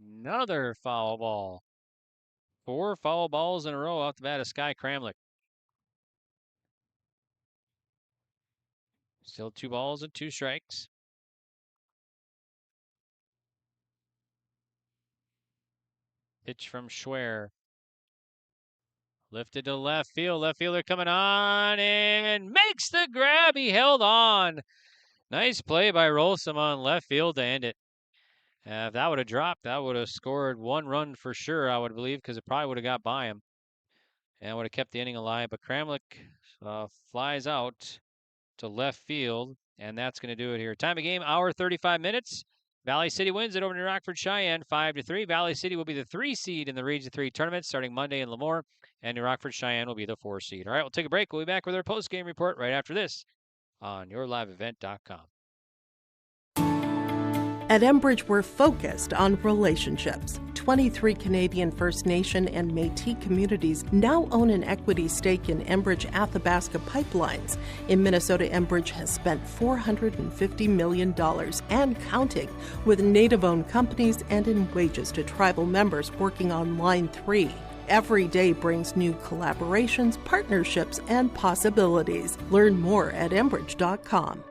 Another foul ball. 4 foul balls in a row off the bat of Sky Kramlich. Still 2 balls and 2 strikes. Pitch from Schwer. Lifted to left field. Left fielder coming on and makes the grab. He held on. Nice play by Rolsum on left field to end it. If that would have dropped, that would have scored 1 run for sure, I would believe, because it probably would have got by him. And would have kept the inning alive. But Kramlich flies out to left field, and that's going to do it here. Time of game, hour 35 minutes. Valley City wins it over to Rockford-Sheyenne 5-3. Valley City will be the 3 seed in the Region 3 tournament starting Monday in Lemoore, and New Rockford-Sheyenne will be the 4 seed. All right, we'll take a break. We'll be back with our post-game report right after this on yourliveevent.com. At Enbridge, we're focused on relationships. 23 Canadian First Nation and Métis communities now own an equity stake in Enbridge Athabasca Pipelines. In Minnesota, Enbridge has spent $450 million and counting with Native-owned companies and in wages to tribal members working on Line 3. Every day brings new collaborations, partnerships, and possibilities. Learn more at Enbridge.com.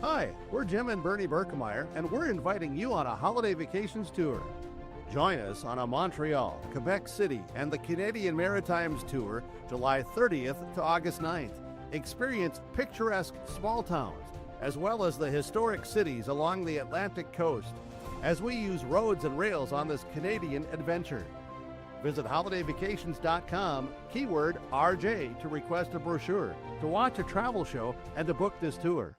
Hi, we're Jim and Bernie Berkemeyer, and we're inviting you on a holiday vacations tour. Join us on a Montreal, Quebec City, and the Canadian Maritimes tour, July 30th to August 9th. Experience picturesque small towns, as well as the historic cities along the Atlantic coast, as we use roads and rails on this Canadian adventure. Visit holidayvacations.com, keyword RJ, to request a brochure, to watch a travel show, and to book this tour.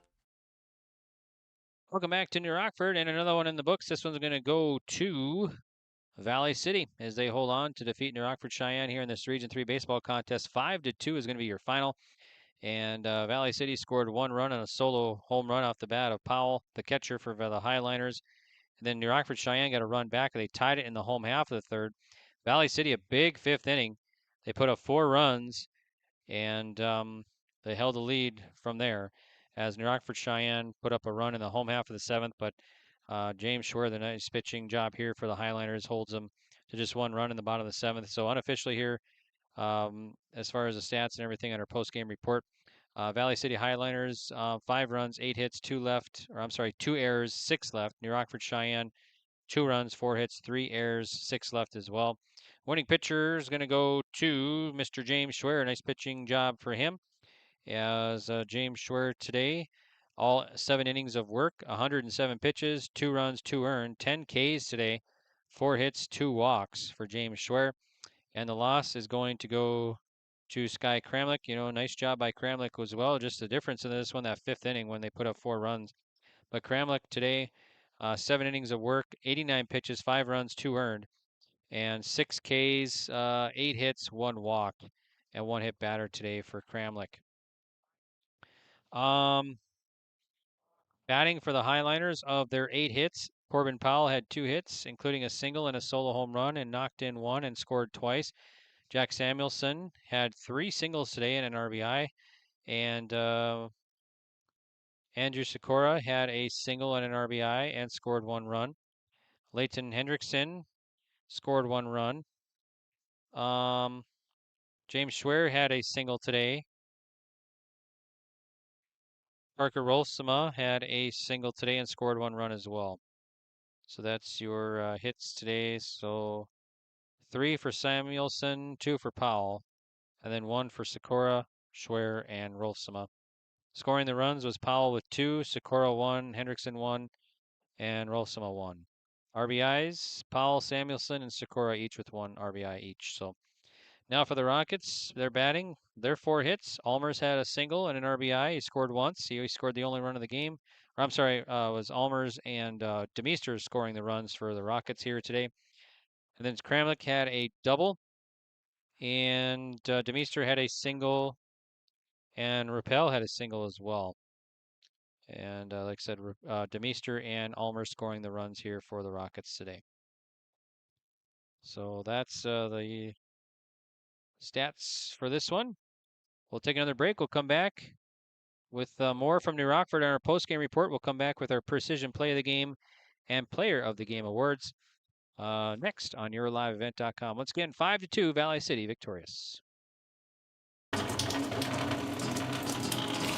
Welcome back to New Rockford, and another one in the books. This one's going to go to Valley City as they hold on to defeat New Rockford-Sheyenne here in this Region 3 baseball contest. 5-2 is going to be your final. And Valley City scored 1 run on a solo home run off the bat of Powell, the catcher for the Highliners. And then New Rockford-Sheyenne got a run back. They tied it in the home half of the third. Valley City, a big 5th inning. They put up 4 runs, and they held the lead from there as New Rockford-Sheyenne put up a run in the home half of the 7th. But James Schwer, the nice pitching job here for the Highliners, holds them to just 1 run in the bottom of the 7th. So unofficially here, as far as the stats and everything on our post-game report, Valley City Highliners, 5 runs, 8 hits, 2 errors, 6 left. New Rockford-Sheyenne, 2 runs, 4 hits, 3 errors, 6 left as well. Winning pitcher is going to go to Mr. James Schwer. Nice pitching job for him. As James Schwer today, all 7 innings of work, 107 pitches, 2 runs, 2 earned, 10 Ks today, 4 hits, 2 walks for James Schwer. And the loss is going to go to Sky Kramlich. Nice job by Kramlich as well. Just the difference in this one, that 5th inning when they put up 4 runs. But Kramlich today, 7 innings of work, 89 pitches, 5 runs, 2 earned, and 6 Ks, 8 hits, 1 walk, and 1 hit batter today for Kramlich. Batting for the Highliners, of their 8 hits, Corbin Powell had 2 hits, including a single and a solo home run, and knocked in 1 and scored twice. Jack Samuelson had 3 singles today and an RBI, and Andrew Sikora had a single and an RBI and scored 1 run. Leighton Hendrickson scored 1 run. James Schwer had a single today. Parker Rolfsema had a single today and scored 1 run as well. So that's your hits today. So 3 for Samuelson, 2 for Powell, and then 1 for Sikora, Schwer, and Rolfsema. Scoring the runs was Powell with 2, Sikora 1, Hendrickson 1, and Rolfsema 1. RBIs, Powell, Samuelson, and Sikora each with 1 RBI each. So now for the Rockets, they're batting. Their 4 hits. Almers had a single and an RBI. He scored once. He scored the only run of the game. Or I'm sorry, was Almers and Demeester scoring the runs for the Rockets here today. And then Kramlich had a double, and Demeester had a single, and Rappel had a single as well. And like I said, Demeester and Almer scoring the runs here for the Rockets today. So that's the stats for this one. We'll take another break. We'll come back with more from New Rockford on our post-game report. We'll come back with our Precision Play of the Game and Player of the Game awards next on YourLiveEvent.com. Once again, 5-2, Valley City victorious.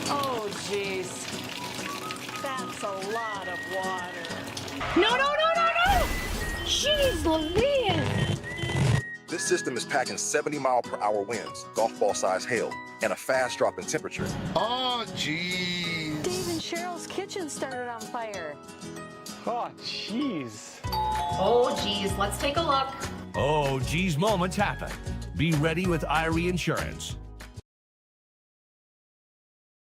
Oh, jeez. That's a lot of water. No! Jeez Louise! This system is packing 70-mile-per-hour winds, golf ball-sized hail, and a fast drop in temperature. Oh, jeez. Dave and Cheryl's kitchen started on fire. Oh, jeez. Oh, geez, let's take a look. Oh, geez, moments happen. Be ready with Irie Insurance.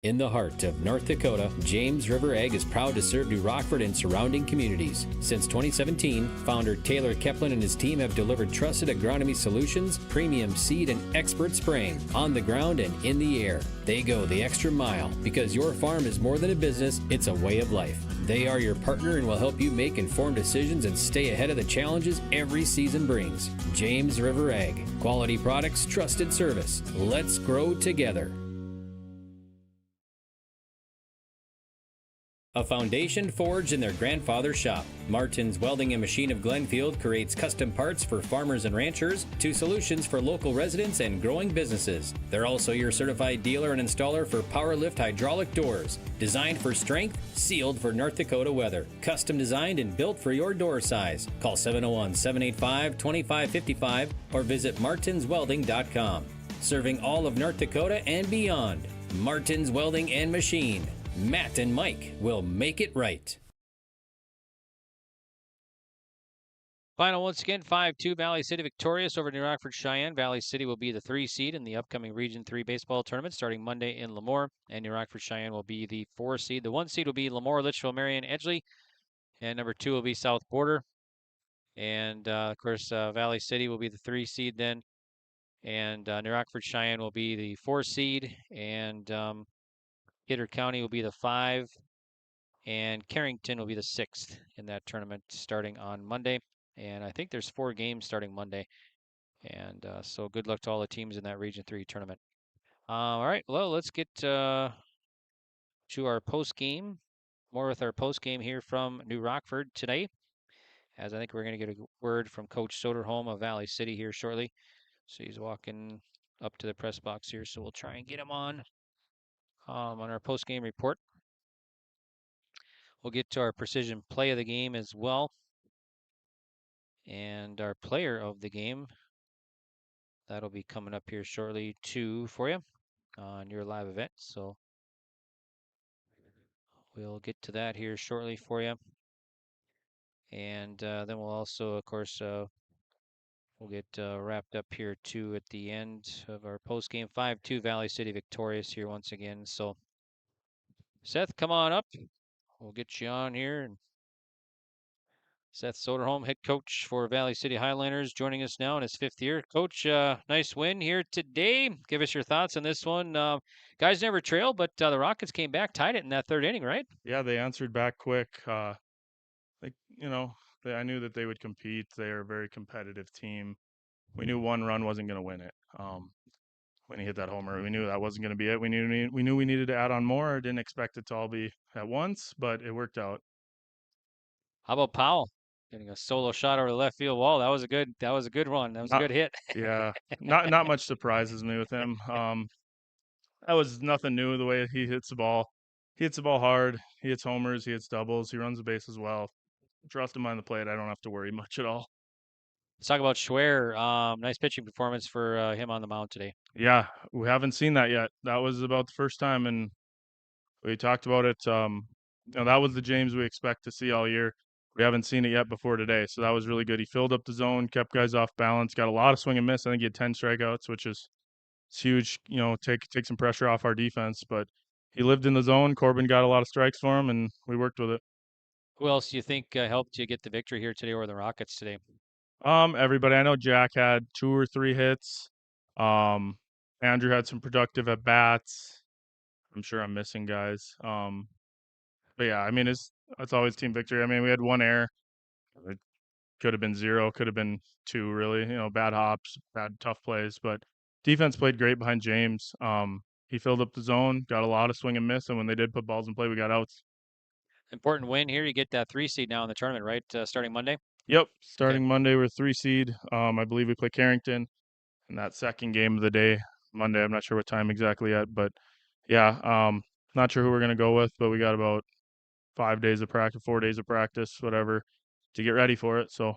In the heart of North Dakota, James River Ag is proud to serve New Rockford and surrounding communities. Since 2017, founder Taylor Keplin and his team have delivered trusted agronomy solutions, premium seed, and expert spraying on the ground and in the air. They go the extra mile because your farm is more than a business, it's a way of life. They are your partner and will help you make informed decisions and stay ahead of the challenges every season brings. James River Ag. Quality products, trusted service. Let's grow together. A foundation forged in their grandfather's shop. Martin's Welding and Machine of Glenfield creates custom parts for farmers and ranchers to solutions for local residents and growing businesses. They're also your certified dealer and installer for PowerLift hydraulic doors. Designed for strength, sealed for North Dakota weather. Custom designed and built for your door size. Call 701-785-2555 or visit martinswelding.com. Serving all of North Dakota and beyond. Martin's Welding and Machine. Matt and Mike will make it right. Final once again, 5-2, Valley City victorious over New Rockford-Sheyenne. Valley City will be the 3 seed in the upcoming Region 3 baseball tournament starting Monday in Lemoore, and New Rockford-Sheyenne will be the 4 seed. The 1 seed will be Lemoore, Litchfield, Marion, Edgeley, and number 2 will be South Border. And, of course, Valley City will be the 3 seed then And New Rockford-Sheyenne will be the 4 seed, and Hitter County will be the 5, and Carrington will be the 6th in that tournament starting on Monday. And I think there's 4 games starting Monday. And so good luck to all the teams in that Region 3 tournament. All right, well, let's get to our post game. More with our post game here from New Rockford today, as I think we're going to get a word from Coach Soderholm of Valley City here shortly. So he's walking up to the press box here, so we'll try and get him on our post game report. We'll get to our precision play of the game as well, and our player of the game. That'll be coming up here shortly too for you on your live event. So we'll get to that here shortly for you. And then we'll also, of course, we'll get wrapped up here too at the end of our post game. 5-2 Valley City victorious here once again. So Seth, come on up. We'll get you on here. And Seth Soderholm, head coach for Valley City Highlanders, joining us now in his 5th year. Coach, nice win here today. Give us your thoughts on this one. Guys never trailed, but the Rockets came back, tied it in that 3rd inning, right? Yeah, they answered back quick. I knew that they would compete. They are a very competitive team. We knew one run wasn't going to win it. When he hit that homer, we knew that wasn't going to be it. We knew we needed to add on more. Didn't expect it to all be at once, but it worked out. How about Powell getting a solo shot over the left field wall? That was a good one. That was a good hit. Yeah, not much surprises me with him. That was nothing new the way he hits the ball. He hits the ball hard. He hits homers. He hits doubles. He runs the base as well. Trust him on the plate. I don't have to worry much at all. Let's talk about Schwer. Nice pitching performance for him on the mound today. Yeah, we haven't seen that yet. That was about the first time, and we talked about it. That was the James we expect to see all year. We haven't seen it yet before today, so that was really good. He filled up the zone, kept guys off balance, got a lot of swing and miss. I think he had 10 strikeouts, which is huge. Take some pressure off our defense. But he lived in the zone. Corbin got a lot of strikes for him, and we worked with it. Who else do you think helped you get the victory here today, or the Rockets today? Everybody. I know Jack had 2 or 3 hits. Andrew had some productive at bats. I'm sure I'm missing guys. But yeah, I mean, it's always team victory. I mean, we had 1 error. It could have been 0, could have been 2, really. Bad hops, bad tough plays. But defense played great behind James. He filled up the zone, got a lot of swing and miss, and when they did put balls in play, we got outs. Important win here. You get that 3 seed now in the tournament, right? Starting Monday? Yep, starting Monday, we're 3 seed. I believe we play Carrington in that second game of the day, Monday. I'm not sure what time exactly yet, but yeah, not sure who we're going to go with, but we got about 5 days of practice, 4 days of practice, whatever, to get ready for it. So,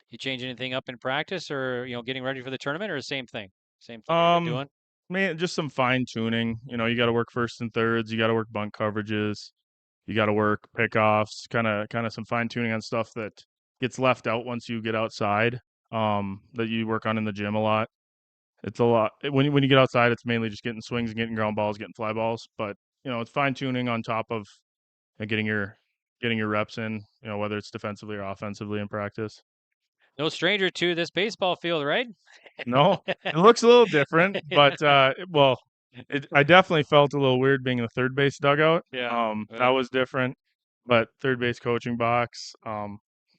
you change anything up in practice, or getting ready for the tournament, or the same thing? Same thing you're doing? Man, just some fine tuning. You got to work first and thirds. You got to work bunt coverages. You got to work pickoffs. Kind of some fine tuning on stuff that gets left out once you get outside. That you work on in the gym a lot. It's a lot when you get outside. It's mainly just getting swings and getting ground balls, getting fly balls. But it's fine tuning on top of getting your reps in. Whether it's defensively or offensively in practice. No stranger to this baseball field, right? No, it looks a little different, but I definitely felt a little weird being in the third base dugout. Yeah, that was different, but third base coaching box.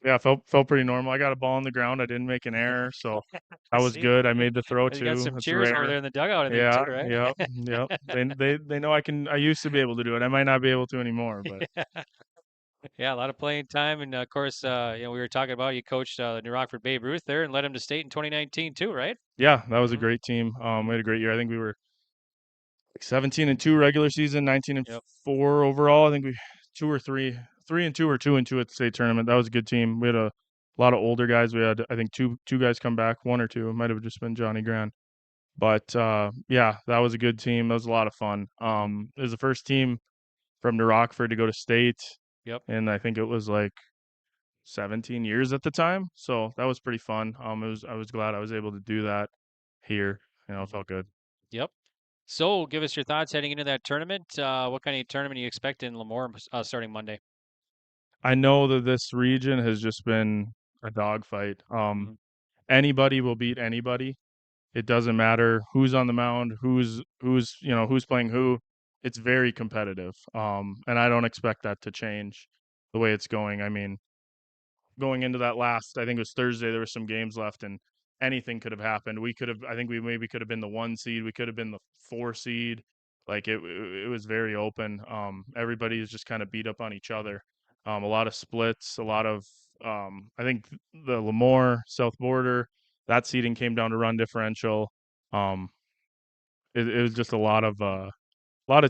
Yeah, felt pretty normal. I got a ball on the ground. I didn't make an error, so that was good. I made the throw too. You got some That's cheers rare. over there in the dugout, I think, Yeah, too, right? yep. They know I can. I used to be able to do it. I might not be able to anymore, but. Yeah, a lot of playing time, and of course, we were talking about you coached New Rockford Babe Ruth there and led him to state in 2019 too, right? Yeah, that was a great team. We had a great year. I think we were 17-2 regular season, 19-4 overall. I think we 2 or 3, 3-2 or 2-2 at the state tournament. That was a good team. We had a lot of older guys. We had, I think, two guys come back, 1 or 2. It might have just been Johnny Gran. But yeah, that was a good team. That was a lot of fun. It was the first team from New Rockford to go to state. Yep. And I think it was like 17 years at the time. So that was pretty fun. I was glad I was able to do that here. It felt good. Yep. So give us your thoughts heading into that tournament. What kind of tournament do you expect in Lemoore starting Monday? I know that this region has just been a dogfight. Anybody will beat anybody. It doesn't matter who's on the mound, who's playing who. It's very competitive, and I don't expect that to change the way it's going. I mean, going into that last, I think it was Thursday, there were some games left, and anything could have happened. I think we maybe could have been the 1 seed, we could have been the 4 seed. Like it was very open. Everybody is just kind of beat up on each other. A lot of splits, a lot of I think the Lemoore South Border, that seeding came down to run differential. Um, it was just a lot of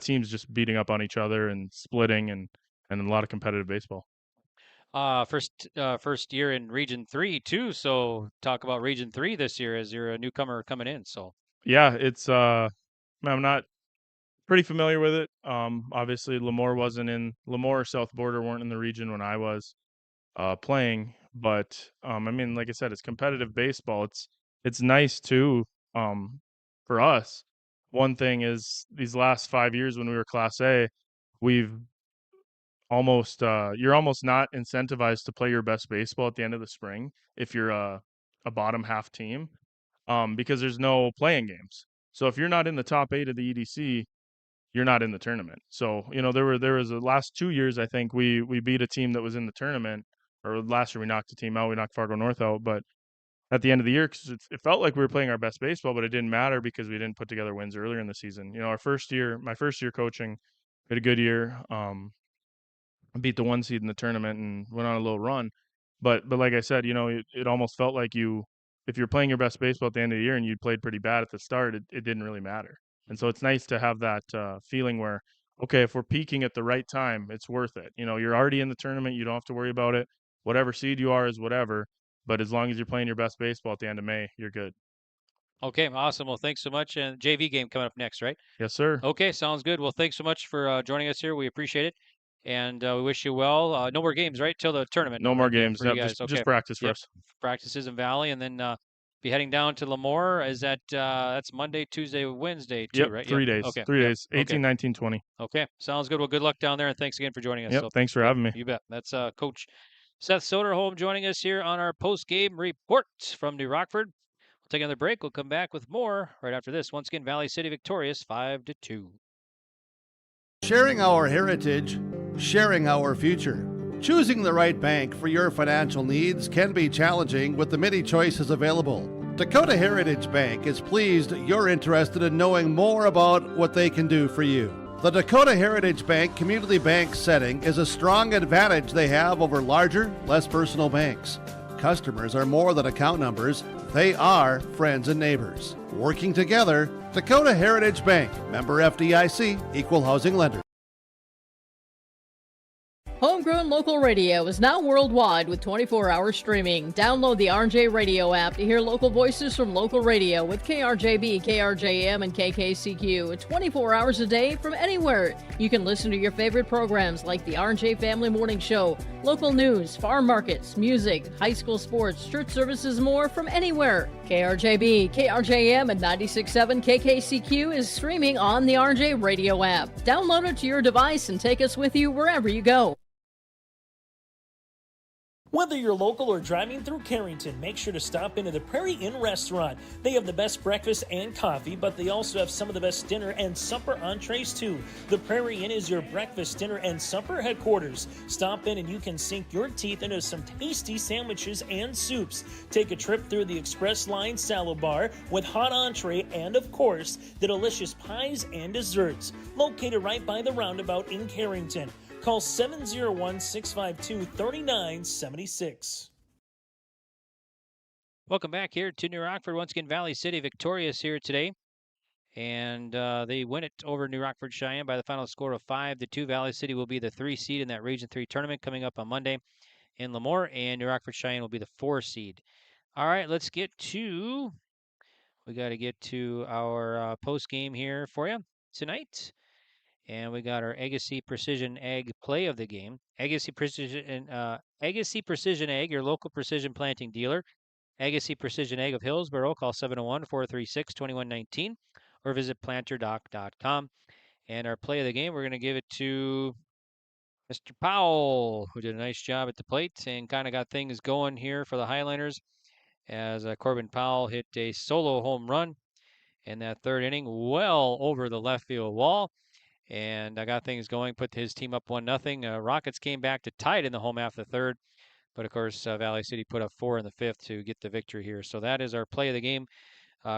teams just beating up on each other and splitting and a lot of competitive baseball. First year in Region 3 too. So talk about Region 3 this year as you're a newcomer coming in. So yeah, it's I'm not pretty familiar with it. Obviously Lemoore or South Border weren't in the region when I was playing, but I mean, like I said, it's competitive baseball. It's nice too for us. One thing is these last 5 years when we were Class A, we've you're almost not incentivized to play your best baseball at the end of the spring if you're a bottom half team, because there's no playing games. So if you're not in the top 8 of the EDC, you're not in the tournament. So there was the last 2 years, I think we beat a team that was in the tournament, or last year we knocked a team out. We knocked Fargo North out, but at the end of the year, because it felt like we were playing our best baseball, but it didn't matter because we didn't put together wins earlier in the season. My first year coaching, we had a good year. Beat the 1 seed in the tournament and went on a little run. But like I said, it almost felt like if you're playing your best baseball at the end of the year and you played pretty bad at the start, it didn't really matter. And so it's nice to have that feeling where, okay, if we're peaking at the right time, it's worth it. You're already in the tournament. You don't have to worry about it. Whatever seed you are is whatever. But as long as you're playing your best baseball at the end of May, you're good. okay, awesome. Well, thanks so much. And JV game coming up next, right? Yes, sir. Okay, sounds good. Well, thanks so much for joining us here. We appreciate it. And we wish you well. No more games, right? Till the tournament. No more right, games. for you Yep, guys. just practice for Yep. us. Practices in Valley, and then be heading down to Lemoore. Is that's Monday, Tuesday, Wednesday too, Yep, right? 3 days. Okay. 3 Yep. days. 18, Okay. 19, 20. Okay, sounds good. Well, good luck down there, and thanks again for joining us. Yep, thanks for having me. You bet. That's Coach Seth Soderholm joining us here on our post-game report from New Rockford. We'll take another break. We'll come back with more right after this. Once again, Valley City victorious 5-2. Sharing our heritage, sharing our future. Choosing the right bank for your financial needs can be challenging with the many choices available. Dakota Heritage Bank is pleased you're interested in knowing more about what they can do for you. The Dakota Heritage Bank community bank setting is a strong advantage they have over larger, less personal banks. Customers are more than account numbers, they are friends and neighbors. Working together, Dakota Heritage Bank, member FDIC, equal housing lender. Homegrown Local Radio is now worldwide with 24-hour streaming. Download the RJ Radio app to hear local voices from local radio with KRJB, KRJM, and KKCQ 24 hours a day from anywhere. You can listen to your favorite programs like the RJ Family Morning Show, local news, farm markets, music, high school sports, church services, more from anywhere. KRJB, KRJM, and 96.7 KKCQ is streaming on the RJ Radio app. Download it to your device and take us with you wherever you go. Whether you're local or driving through Carrington, make sure to stop into the Prairie Inn restaurant. They have the best breakfast and coffee, but they also have some of the best dinner and supper entrees too. The Prairie Inn is your breakfast, dinner, and supper headquarters. Stop in and you can sink your teeth into some tasty sandwiches and soups. Take a trip through the Express Line Salad Bar with hot entree and, of course, the delicious pies and desserts. Located right by the roundabout in Carrington. Call 701-652-3976. Welcome back here to New Rockford. Once again, Valley City victorious here today. And they win it over New Rockford-Sheyenne by the final score of 5-2. Valley City will be the 3 seed in that Region 3 tournament coming up on Monday in Lemoore. And New Rockford-Cheyenne will be the 4 seed. All right, we got to get to our post game here for you tonight. And we got our Agassi Precision Ag play of the game. Agassi Precision Ag, your local precision planting dealer. Agassi Precision Ag of Hillsboro. Call 701-436-2119 or visit planterdoc.com. And our play of the game, we're going to give it to Mr. Powell, who did a nice job at the plate and kind of got things going here for the Highlanders as Corbin Powell hit a solo home run in that third inning, well over the left field wall. And I got things going, put his team up 1-0. Rockets came back to tie it in the home half of the third. But, of course, Valley City put up 4 in the fifth to get the victory here. So that is our play of the game.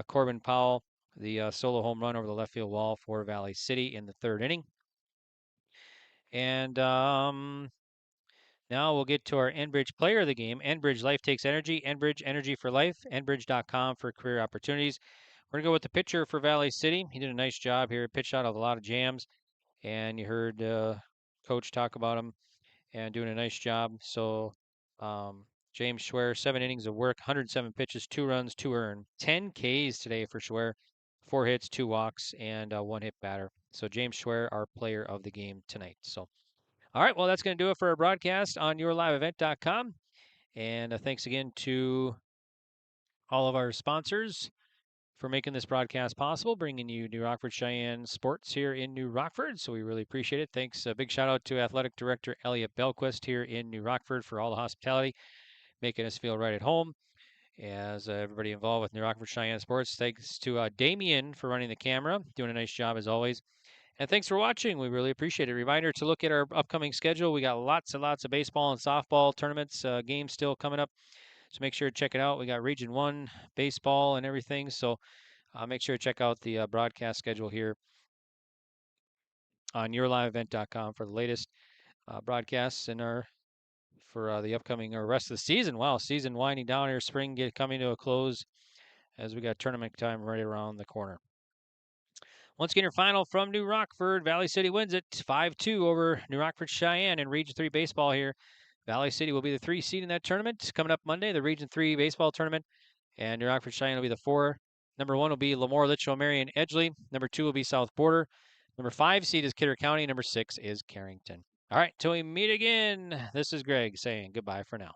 Corbin Powell, the solo home run over the left field wall for Valley City in the third inning. And now we'll get to our Enbridge player of the game. Enbridge Life Takes Energy. Enbridge Energy for Life. Enbridge.com for career opportunities. We're going to go with the pitcher for Valley City. He did a nice job here. Pitched out of a lot of jams. And you heard Coach talk about him and doing a nice job. So James Schwer, 7 innings of work, 107 pitches, 2 runs, 2 earned. 10 Ks today for Schwer. 4 hits, 2 walks, and 1 hit batter. So James Schwer, our player of the game tonight. So, all right, well, that's going to do it for our broadcast on yourliveevent.com. And thanks again to all of our sponsors for making this broadcast possible, bringing you New Rockford-Sheyenne sports here in New Rockford. So we really appreciate it. Thanks. A big shout out to Athletic Director Elliot Belquist here in New Rockford for all the hospitality, making us feel right at home. As everybody involved with New Rockford-Sheyenne sports, thanks to Damien for running the camera, doing a nice job as always. And thanks for watching. We really appreciate it. Reminder to look at our upcoming schedule. We got lots and lots of baseball and softball tournaments, games still coming up. So make sure to check it out. We got Region 1 baseball and everything. So make sure to check out the broadcast schedule here on yourliveevent.com for the latest broadcasts in for the upcoming or rest of the season. Wow, season winding down here, spring coming to a close as we got tournament time right around the corner. Once again, your final from New Rockford. Valley City wins it 5-2 over New Rockford-Sheyenne in Region 3 baseball here. Valley City will be the 3 seed in that tournament. Coming up Monday, the Region 3 baseball tournament. And New Rockford-Sheyenne will be the 4. Number 1 will be Lemoore, Litchfield, Marion, Edgeley. Number 2 will be South Border. Number 5 seed is Kidder County. Number 6 is Carrington. All right, till we meet again, this is Greg saying goodbye for now.